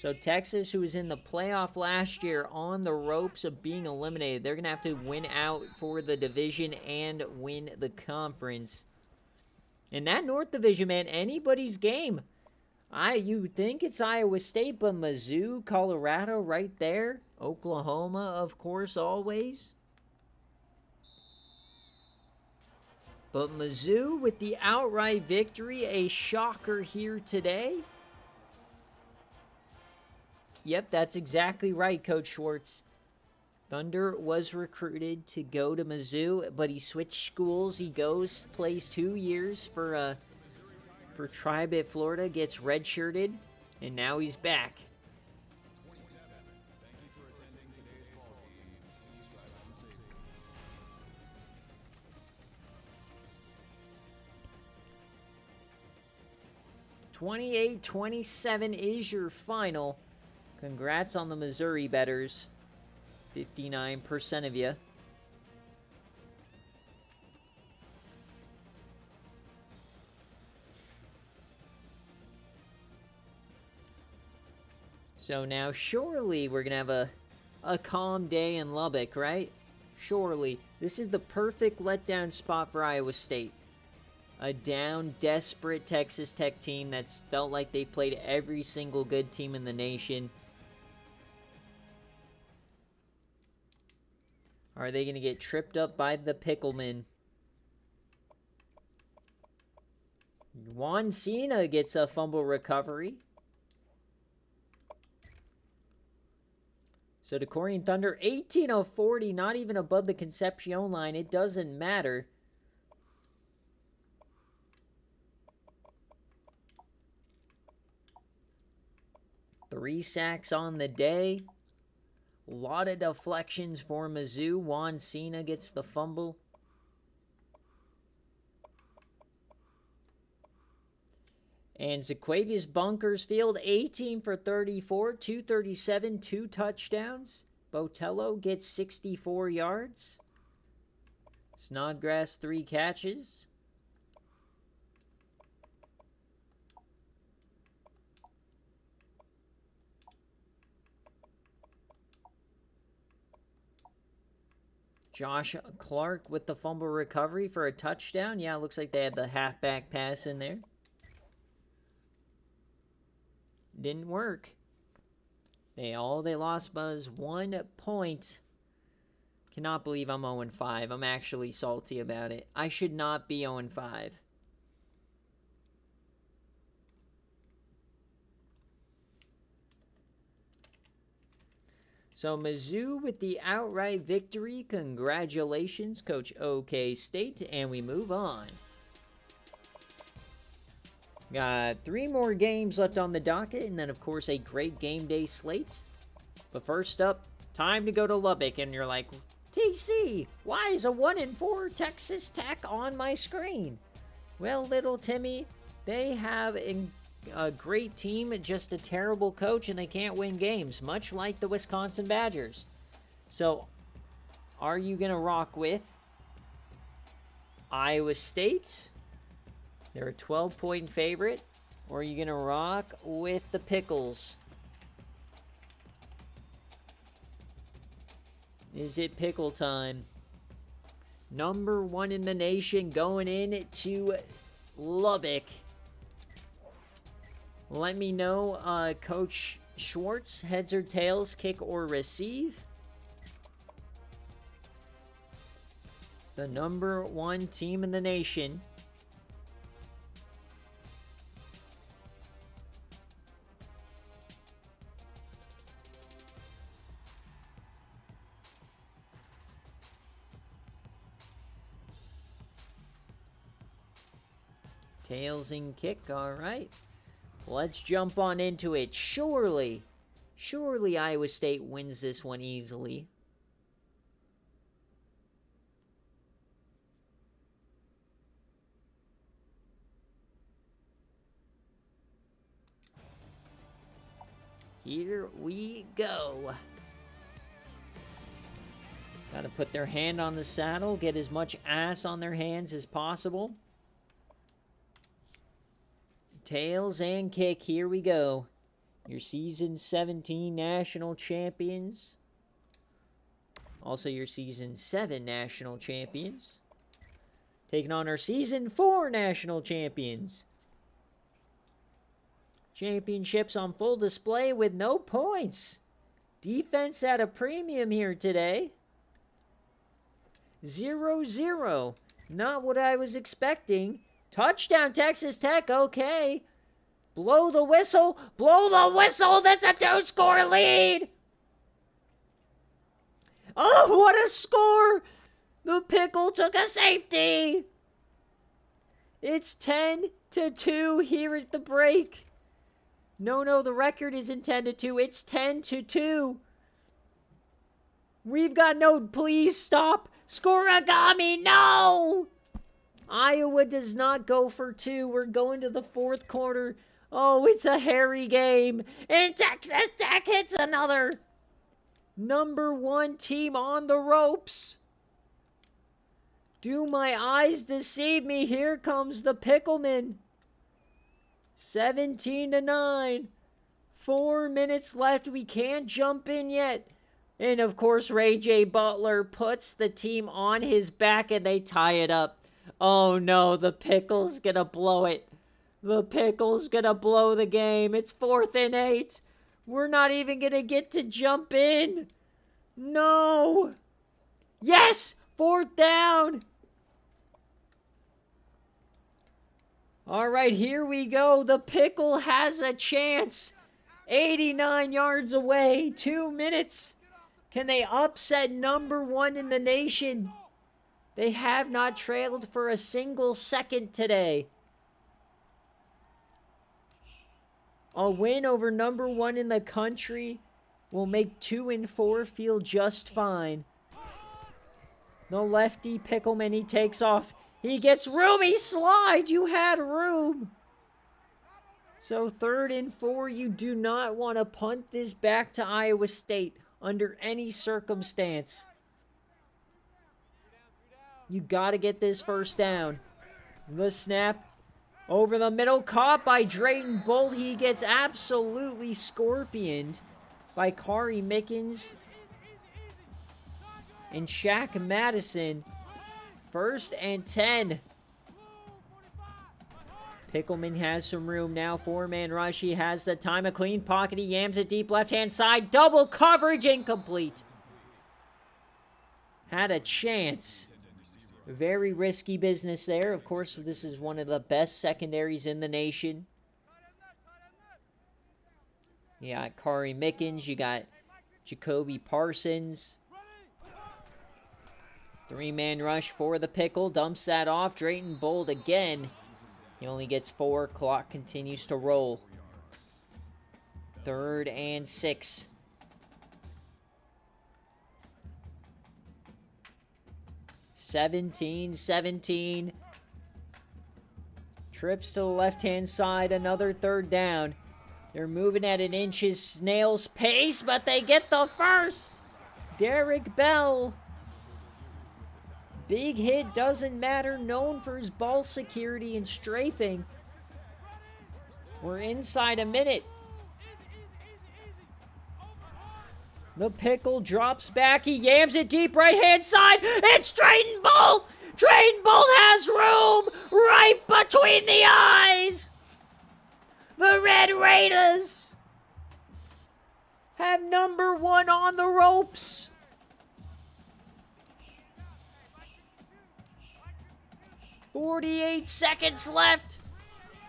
So Texas, who was in the playoff last year, on the ropes of being eliminated. They're going to have to win out for the division and win the conference. In that North Division, man, anybody's game. You think it's Iowa State, but Mizzou, Colorado right there. Oklahoma, of course, always. But Mizzou with the outright victory, a shocker here today. Yep, that's exactly right, Coach Schwartz. Thunder was recruited to go to Mizzou, but he switched schools. He plays 2 years for Tribe at Florida, gets redshirted, and now he's back. (28-27) is your final. Congrats on the Missouri bettors. 59% of you. So now surely we're going to have a calm day in Lubbock, right? Surely. This is the perfect letdown spot for Iowa State. A down, desperate Texas Tech team that's felt like they played every single good team in the nation. Are they going to get tripped up by the Pickleman? Juan Cena gets a fumble recovery. So Decorian Thunder, 18 of 40, not even above the Concepcion line. It doesn't matter. Three sacks on the day. A lot of deflections for Mizzou. Juan Cena gets the fumble. And Zaquavius Bunkersfield, 18 for 34, 237, 2 touchdowns. Botello gets 64 yards. Snodgrass, 3 catches. Josh Clark with the fumble recovery for a touchdown. Yeah, it looks like they had the halfback pass in there. Didn't work. They lost was 1 point. Cannot believe I'm 0-5. I'm actually salty about it. I should not be 0-5. So Mizzou with the outright victory. Congratulations, Coach OK State. And we move on. Got 3 more games left on the docket, and then, of course, a great game day slate. But first up, time to go to Lubbock, and you're like, TC, why is a 1-4 Texas Tech on my screen? Well, little Timmy, they have a great team, just a terrible coach, and they can't win games, much like the Wisconsin Badgers. So, are you going to rock with Iowa State? They're a 12-point favorite. Or are you going to rock with the Pickles? Is it pickle time? Number 1 in the nation going in to Lubbock. Let me know, Coach Schwartz, heads or tails, kick or receive. The number 1 team in the nation. Tails and kick, all right. Let's jump on into it. Surely Iowa State wins this one easily. Here we go. Got to put their hand on the saddle, get as much ass on their hands as possible. Tails and kick, here we go. Your Season 17 national champions. Also your Season 7 national champions. Taking on our Season 4 national champions. Championships on full display with no points. Defense at a premium here today. 0-0. Not what I was expecting. Touchdown, Texas Tech. Okay. Blow the whistle. Blow the whistle. That's a 2-score lead. Oh, what a score. The Pickle took a safety. It's 10-2 here at the break. No, the record isn't 10-2. It's 10-2. We've got no... Please stop. Scorigami, no! Iowa does not go for 2. We're going to the 4th quarter. Oh, it's a hairy game. And Texas Tech hits another. Number 1 team on the ropes. Do my eyes deceive me? Here comes the Pickleman. 17-9. 4 minutes left. We can't jump in yet. And, of course, Ray J. Butler puts the team on his back and they tie it up. Oh, no, the Pickle's gonna blow it. The Pickle's gonna blow the game. It's 4th and 8. We're not even gonna get to jump in. No. Yes! 4th down. All right, here we go. The Pickle has a chance. 89 yards away. 2 minutes. Can they upset number 1 in the nation? They have not trailed for a single second today. A win over number 1 in the country will make 2 and 4 feel just fine. The lefty Pickleman, he takes off. He gets room. He slides. You had room. So 3rd and 4, you do not want to punt this back to Iowa State under any circumstance. You got to get this 1st down. The snap over the middle, caught by Drayton Bolt. He gets absolutely scorpioned by Kari Mickens and Shaq Madison. 1st and 10. Pickleman has some room now. 4-man rush. He has the time. A clean pocket. He yams it deep left-hand side. Double coverage. Incomplete. Had a chance. Very risky business there. Of course, this is one of the best secondaries in the nation. You got Kari Mickens. You got Jacoby Parsons. 3-man rush for the Pickle. Dumps that off. Drayton Bolt again. He only gets 4. Clock continues to roll. 3rd and 6. (17-17). Trips to the left-hand side. Another 3rd down. They're moving at an inch's snail's pace, but they get the first. Derek Bell. Big hit, doesn't matter. Known for his ball security and strafing. We're inside a minute. The pickle drops back. He yams it deep right-hand side. It's Drayton Bolt. Drayton Bolt has room right between the eyes. The Red Raiders have number 1 on the ropes. .48 seconds left.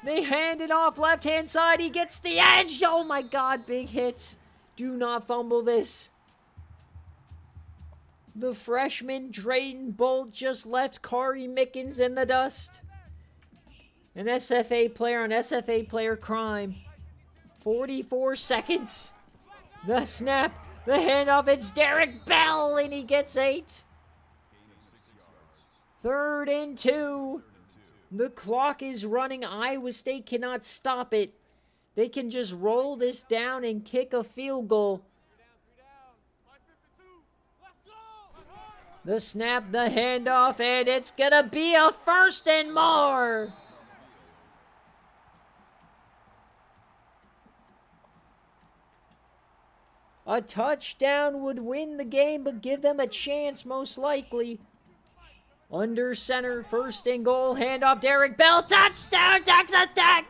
They hand it off left-hand side. He gets the edge. Oh my God, big hits. Do not fumble this. The freshman Drayton Bolt just left Kari Mickens in the dust. An SFA player on SFA player crime. 44 seconds. The snap. The handoff. It's Derek Bell, and he gets 8. 3rd and 2. The clock is running. Iowa State cannot stop it. They can just roll this down and kick a field goal. The snap, the handoff, and it's gonna be a 1st and more. A touchdown would win the game, but give them a chance most likely. Under center, 1st and goal, handoff, Derek Bell, touchdown, Texas Tech!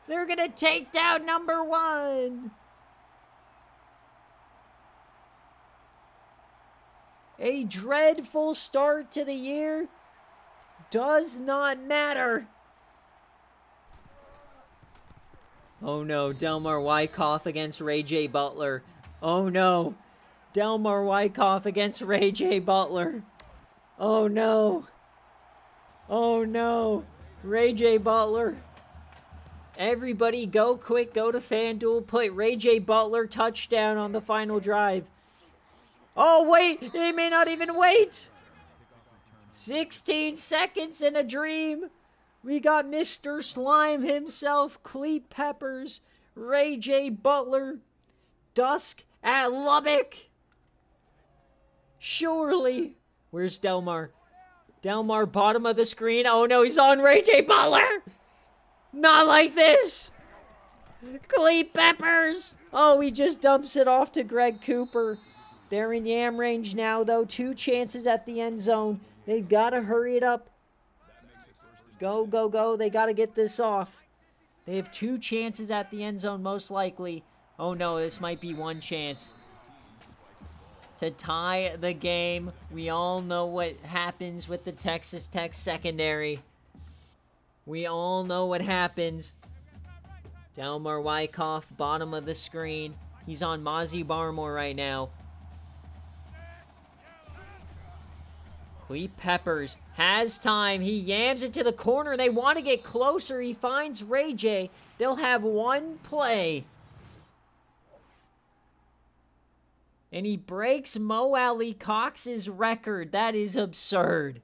They're gonna take down number 1. A dreadful start to the year does not matter. Oh no, Delmar Wyckoff against Ray J. Butler. Oh no, Delmar Wyckoff against Ray J. Butler. Oh no. Oh no, Ray J. Butler. Everybody go quick, go to FanDuel, put Ray J. Butler touchdown on the final drive. Oh wait, he may not even wait. 16 seconds in a dream. We got Mr. Slime himself, Cleet Peppers, Ray J. Butler, Dusk at Lubbock. Surely. Where's Delmar? Delmar, bottom of the screen. Oh no, he's on Ray J. Butler. Not like this. Cleet Peppers. Oh, he just dumps it off to Greg Cooper. They're in yam range now, though. 2 chances at the end zone. They've got to hurry it up. Go, go, go. They got to get this off. They have 2 chances at the end zone, most likely. Oh, no, this might be 1 chance to tie the game. We all know what happens with the Texas Tech secondary. We all know what happens. Delmar Wyckoff, bottom of the screen. He's on Mozzie Barmore right now. Cleet Peppers has time. He yams it to the corner. They want to get closer. He finds Ray J. They'll have 1 play. And he breaks Mo Alley Cox's record. That is absurd.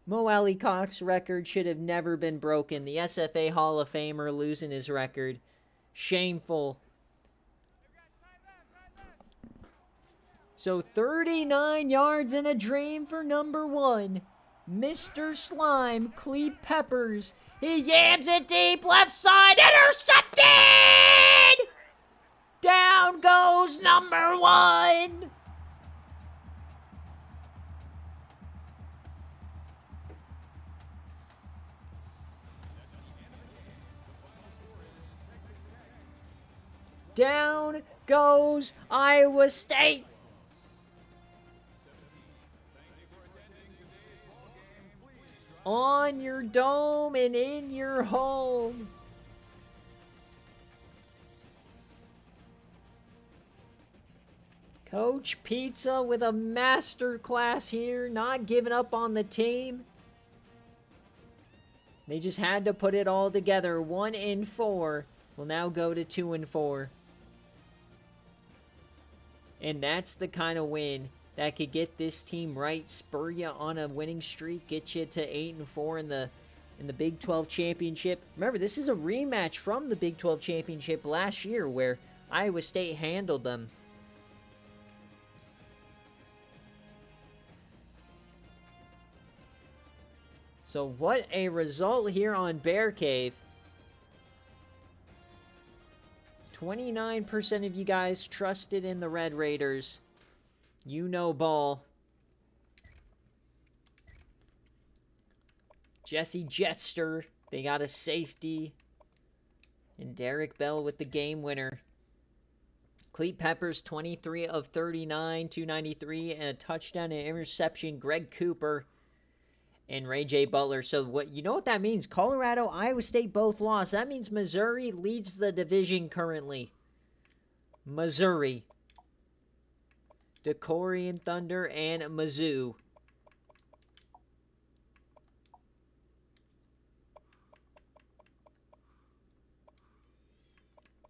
Mo Alley Cox's record should have never been broken. The SFA Hall of Famer losing his record. Shameful. So 39 yards in a dream for number 1. Mr. Slime, Cleet Peppers. He yams it deep, left side, intercepted! Down goes number 1. Down goes Iowa State. On your dome and in your home. Coach Pizza with a masterclass here, not giving up on the team. They just had to put it all together. 1-4 will now go to 2-4. And that's the kind of win that could get this team right, spur you on a winning streak, get you to 8-4 in the Big 12 championship. Remember, this is a rematch from the Big 12 championship last year where Iowa State handled them. So what a result here on BearCave. 29% of you guys trusted in the Red Raiders. You know ball. Jesse Jetster, they got a safety. And Derek Bell with the game winner. Cleat Peppers, 23 of 39, 293, and a touchdown and interception. Greg Cooper and Ray J. Butler. So what you know what that means? Colorado, Iowa State both lost. That means Missouri leads the division currently. Missouri. Decorian Thunder and Mizzou.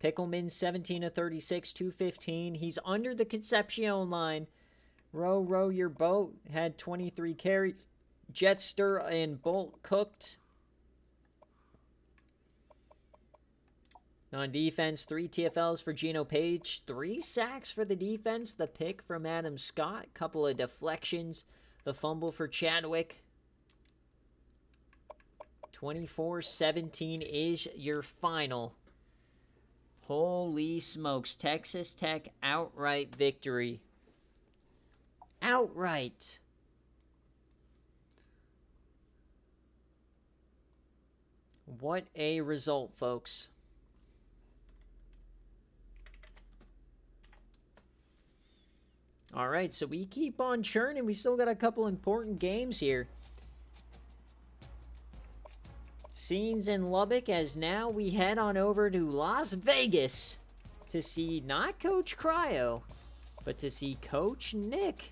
Pickleman, 17 of 36, 215. He's under the Concepcion line. Row, row your boat. Had 23 carries. Jetster and Bolt cooked. On defense, 3 TFLs for Geno Page. 3 sacks for the defense. The pick from Adam Scott. Couple of deflections. The fumble for Chadwick. 24-17 is your final. Holy smokes. Texas Tech outright victory. Outright. What a result, folks. All right, so we keep on churning. We still got a couple important games here. Scenes in Lubbock as now we head on over to Las Vegas to see not Coach Cryo, but to see Coach Nick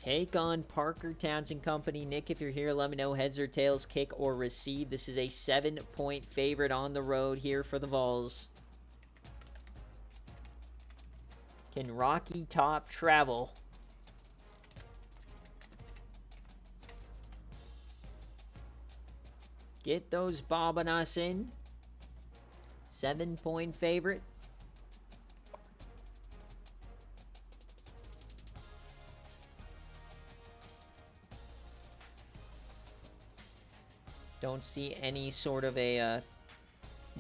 take on Parker Townsend Company. Nick, if you're here, let me know heads or tails, kick or receive. This is a 7-point favorite on the road here for the Vols. Can Rocky Top travel? Get those Bobanas in. 7-point favorite. Don't see any sort of a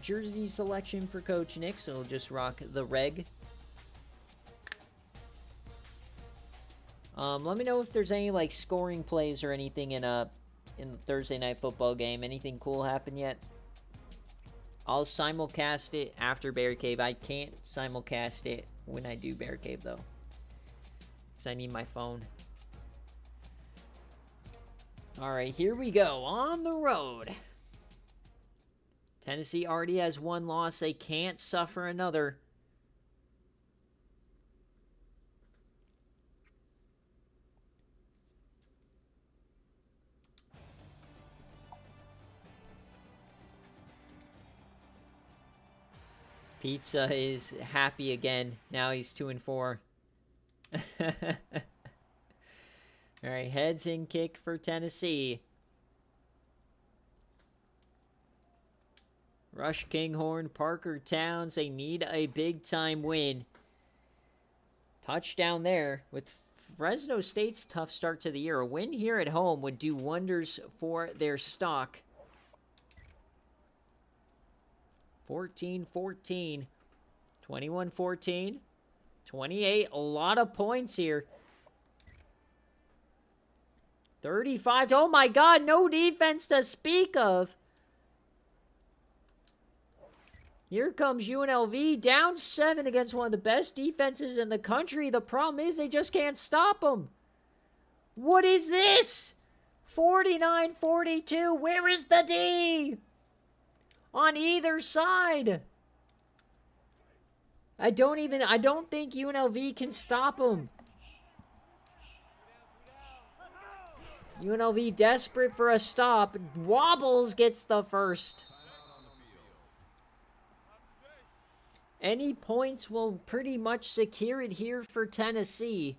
jersey selection for Coach Nick, so he'll just rock the reg. Let me know if there's any like scoring plays or anything in the Thursday night football game. Anything cool happen yet? I'll simulcast it after BearCave. I can't simulcast it when I do BearCave though, because I need my phone. All right, here we go on the road. Tennessee already has 1 loss. They can't suffer another. Pizza is happy again. Now he's 2-4. All right, heads in kick for Tennessee. Rush Kinghorn, Parker Towns. They need a big-time win. Touchdown there with Fresno State's tough start to the year. A win here at home would do wonders for their stock. 14-14. 21-14. 28. A lot of points here. 35. Oh my God, no defense to speak of. Here comes UNLV down 7 against one of the best defenses in the country. The problem is they just can't stop them. What is this? 49-42. Where is the D? On either side. I don't think UNLV can stop them. UNLV desperate for a stop. Wobbles gets the first. Any points will pretty much secure it here for Tennessee.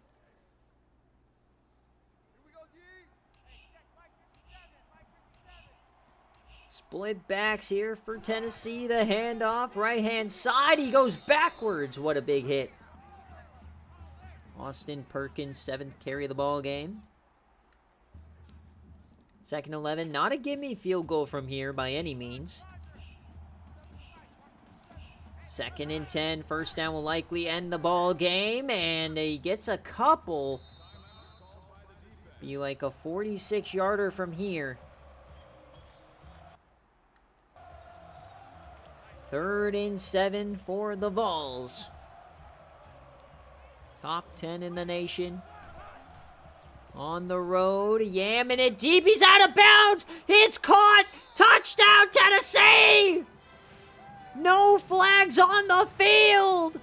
Split backs here for Tennessee. The handoff, right-hand side. He goes backwards. What a big hit. Austin Perkins, 7th carry of the ball game. 2nd 11. Not a gimme field goal from here by any means. 2nd and 10. First down will likely end the ball game. And he gets a couple. Be like a 46-yarder from here. 3rd and 7 for the Vols. Top 10 in the nation. On the road, yamming it deep. He's out of bounds. It's caught. Touchdown, Tennessee! No flags on the field.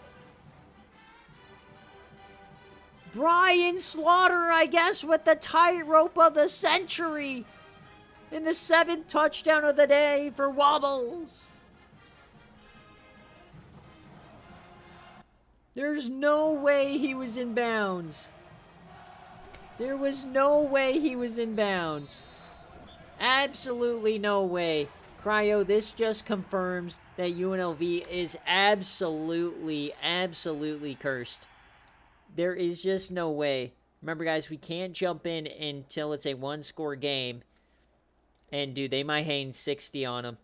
Brian Slaughter, I guess, with the tightrope of the century. In the 7th touchdown of the day for Wobbles. There's no way he was in bounds. There was no way he was in bounds. Absolutely no way. Cryo, this just confirms that UNLV is absolutely, absolutely cursed. There is just no way. Remember, guys, we can't jump in until it's a one-score game. And, dude, they might hang 60 on them.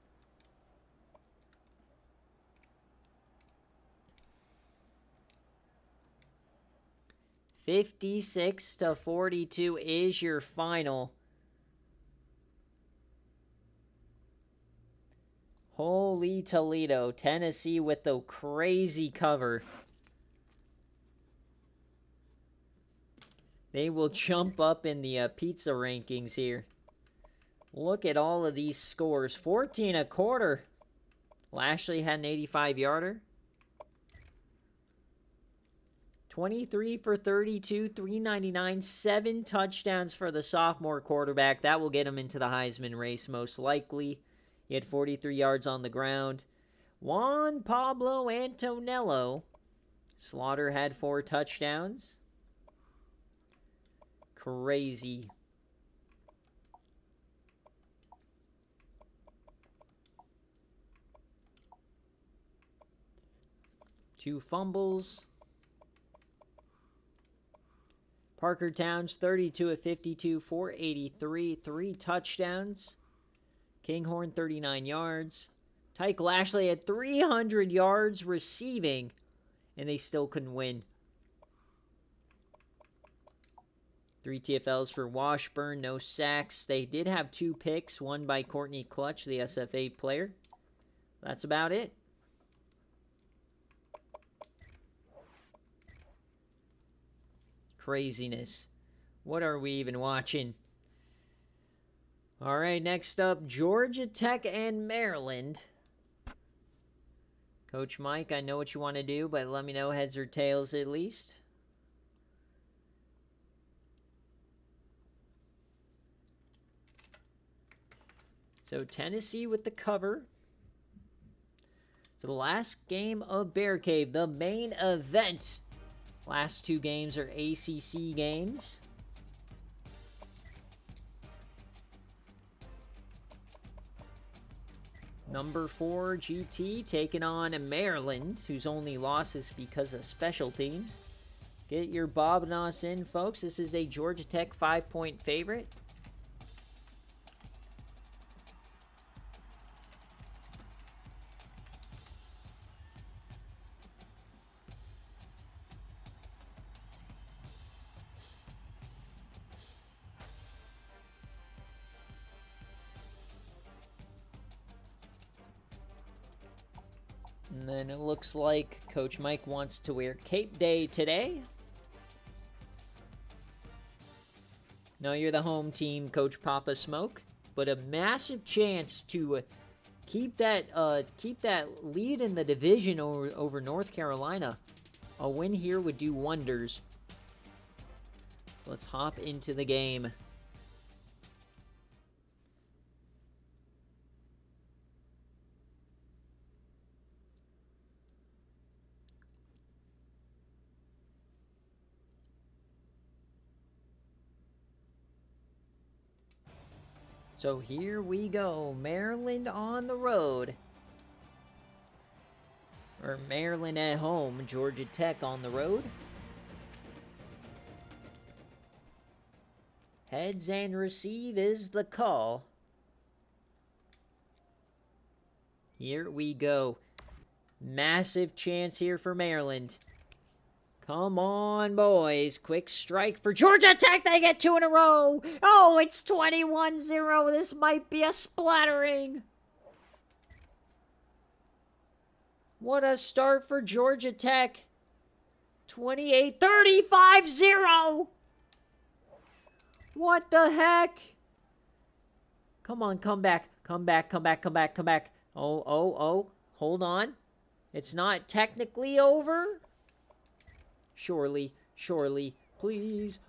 $56-42 is your final. Holy Toledo. Tennessee with the crazy cover. They will jump up in the pizza rankings here. Look at all of these scores. 14 a quarter. Lashley had an 85-yarder. 23 for 32, 399, 7 touchdowns for the sophomore quarterback. That will get him into the Heisman race most likely. He had 43 yards on the ground. Juan Pablo Antonello. Slaughter had 4 touchdowns. Crazy. Two fumbles. Parker Towns, 32 of 52, 483, 3 touchdowns. Kinghorn, 39 yards. Tyke Lashley had 300 yards receiving, and they still couldn't win. 3 TFLs for Washburn, no sacks. They did have 2 picks, one by Courtney Clutch, the SFA player. That's about it. Craziness. What are we even watching? All right, next up, Georgia Tech and Maryland. Coach Mike, I know what you want to do, but let me know heads or tails at least. So Tennessee with the cover. It's the last game of BearCave, the main event. Last 2 games are ACC games. Number 4, GT, taking on Maryland, whose only loss is because of special teams. Get your Bob Noss in, folks. This is a Georgia Tech 5-point favorite. And then it looks like Coach Mike wants to wear Cape Day today. No, you're the home team, Coach Papa Smoke, but a massive chance to keep that lead in the division over North Carolina. A win here would do wonders. So let's hop into the game. So here we go. Maryland on the road. Or Maryland at home. Georgia Tech on the road. Heads and receive is the call. Here we go. Massive chance here for Maryland. Come on, boys. Quick strike for Georgia Tech. They get 2 in a row. Oh, it's 21-0. This might be a splattering. What a start for Georgia Tech. 28, 35-0. What the heck? Come on, come back. Come back, come back, come back, come back. Oh. Hold on. It's not technically over. Surely. Please.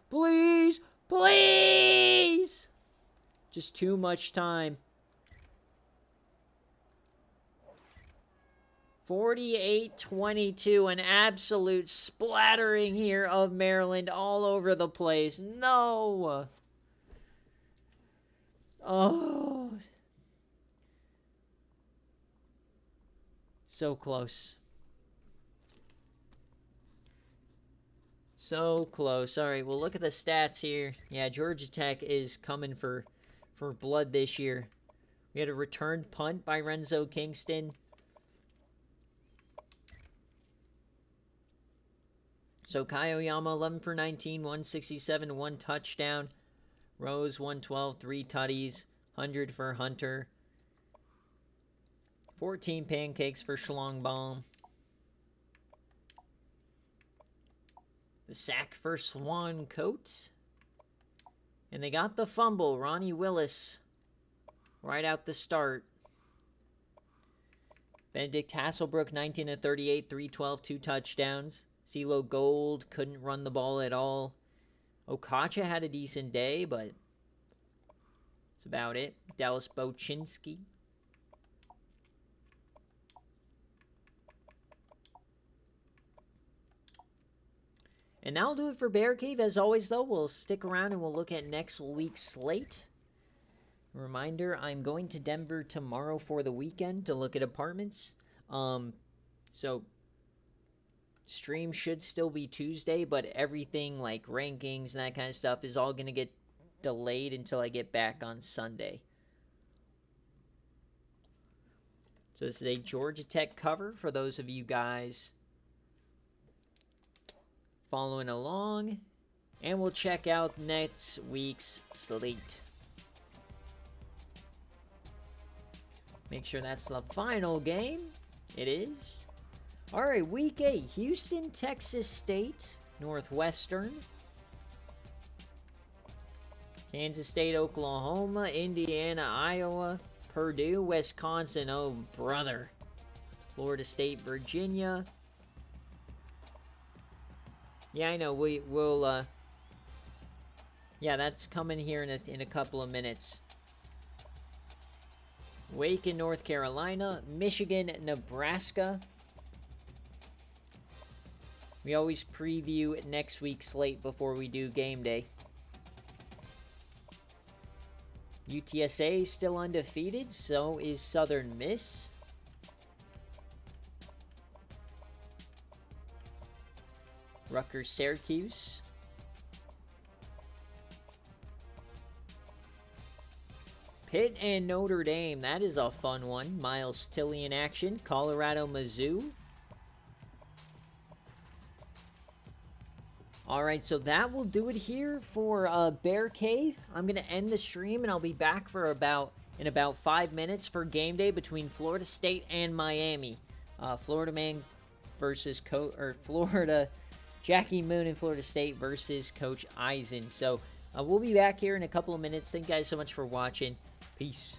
Just too much time. 48-22. An absolute splattering here of Maryland all over the place. No. Oh. So close. So close. All right, well, look at the stats here. Yeah, Georgia Tech is coming for blood this year. We had a returned punt by Renzo Kingston. So Kai Oyama, 11 for 19, 167, 1 touchdown. Rose, 112, 3 tutties, 100 for Hunter. 14 pancakes for Schlongbaum. The sack for Swan Coat. And they got the fumble. Ronnie Willis right out the start. Benedict Hasselbrook, 19 of 38, 312, 2 touchdowns. CeeLo Gold couldn't run the ball at all. Okacha had a decent day, but that's about it. Dallas Bochinski. And that'll do it for BearCave. As always, though, we'll stick around and we'll look at next week's slate. Reminder, I'm going to Denver tomorrow for the weekend to look at apartments. So stream should still be Tuesday, but everything like rankings and that kind of stuff is all going to get delayed until I get back on Sunday. So this is a Georgia Tech cover for those of you guys following along, and we'll check out next week's slate. Make sure that's the final game. It is. All right, week 8, Houston, Texas State, Northwestern. Kansas State, Oklahoma, Indiana, Iowa, Purdue, Wisconsin, oh brother. Florida State, Virginia. Yeah, I know. We'll yeah, that's coming here in a couple of minutes. Wake in North Carolina, Michigan, Nebraska. We always preview next week's slate before we do game day. UTSA is still undefeated, so is Southern Miss. Rutgers, Syracuse. Pitt and Notre Dame. That is a fun one. Miles Tilley in action. Colorado, Mizzou. Alright, so that will do it here for BearCave. I'm going to end the stream, and I'll be back for in about 5 minutes for game day between Florida State and Miami. Florida Man versus Florida... Jackie Moon and Florida State versus Coach Eisen. So we'll be back here in a couple of minutes. Thank you guys so much for watching. Peace.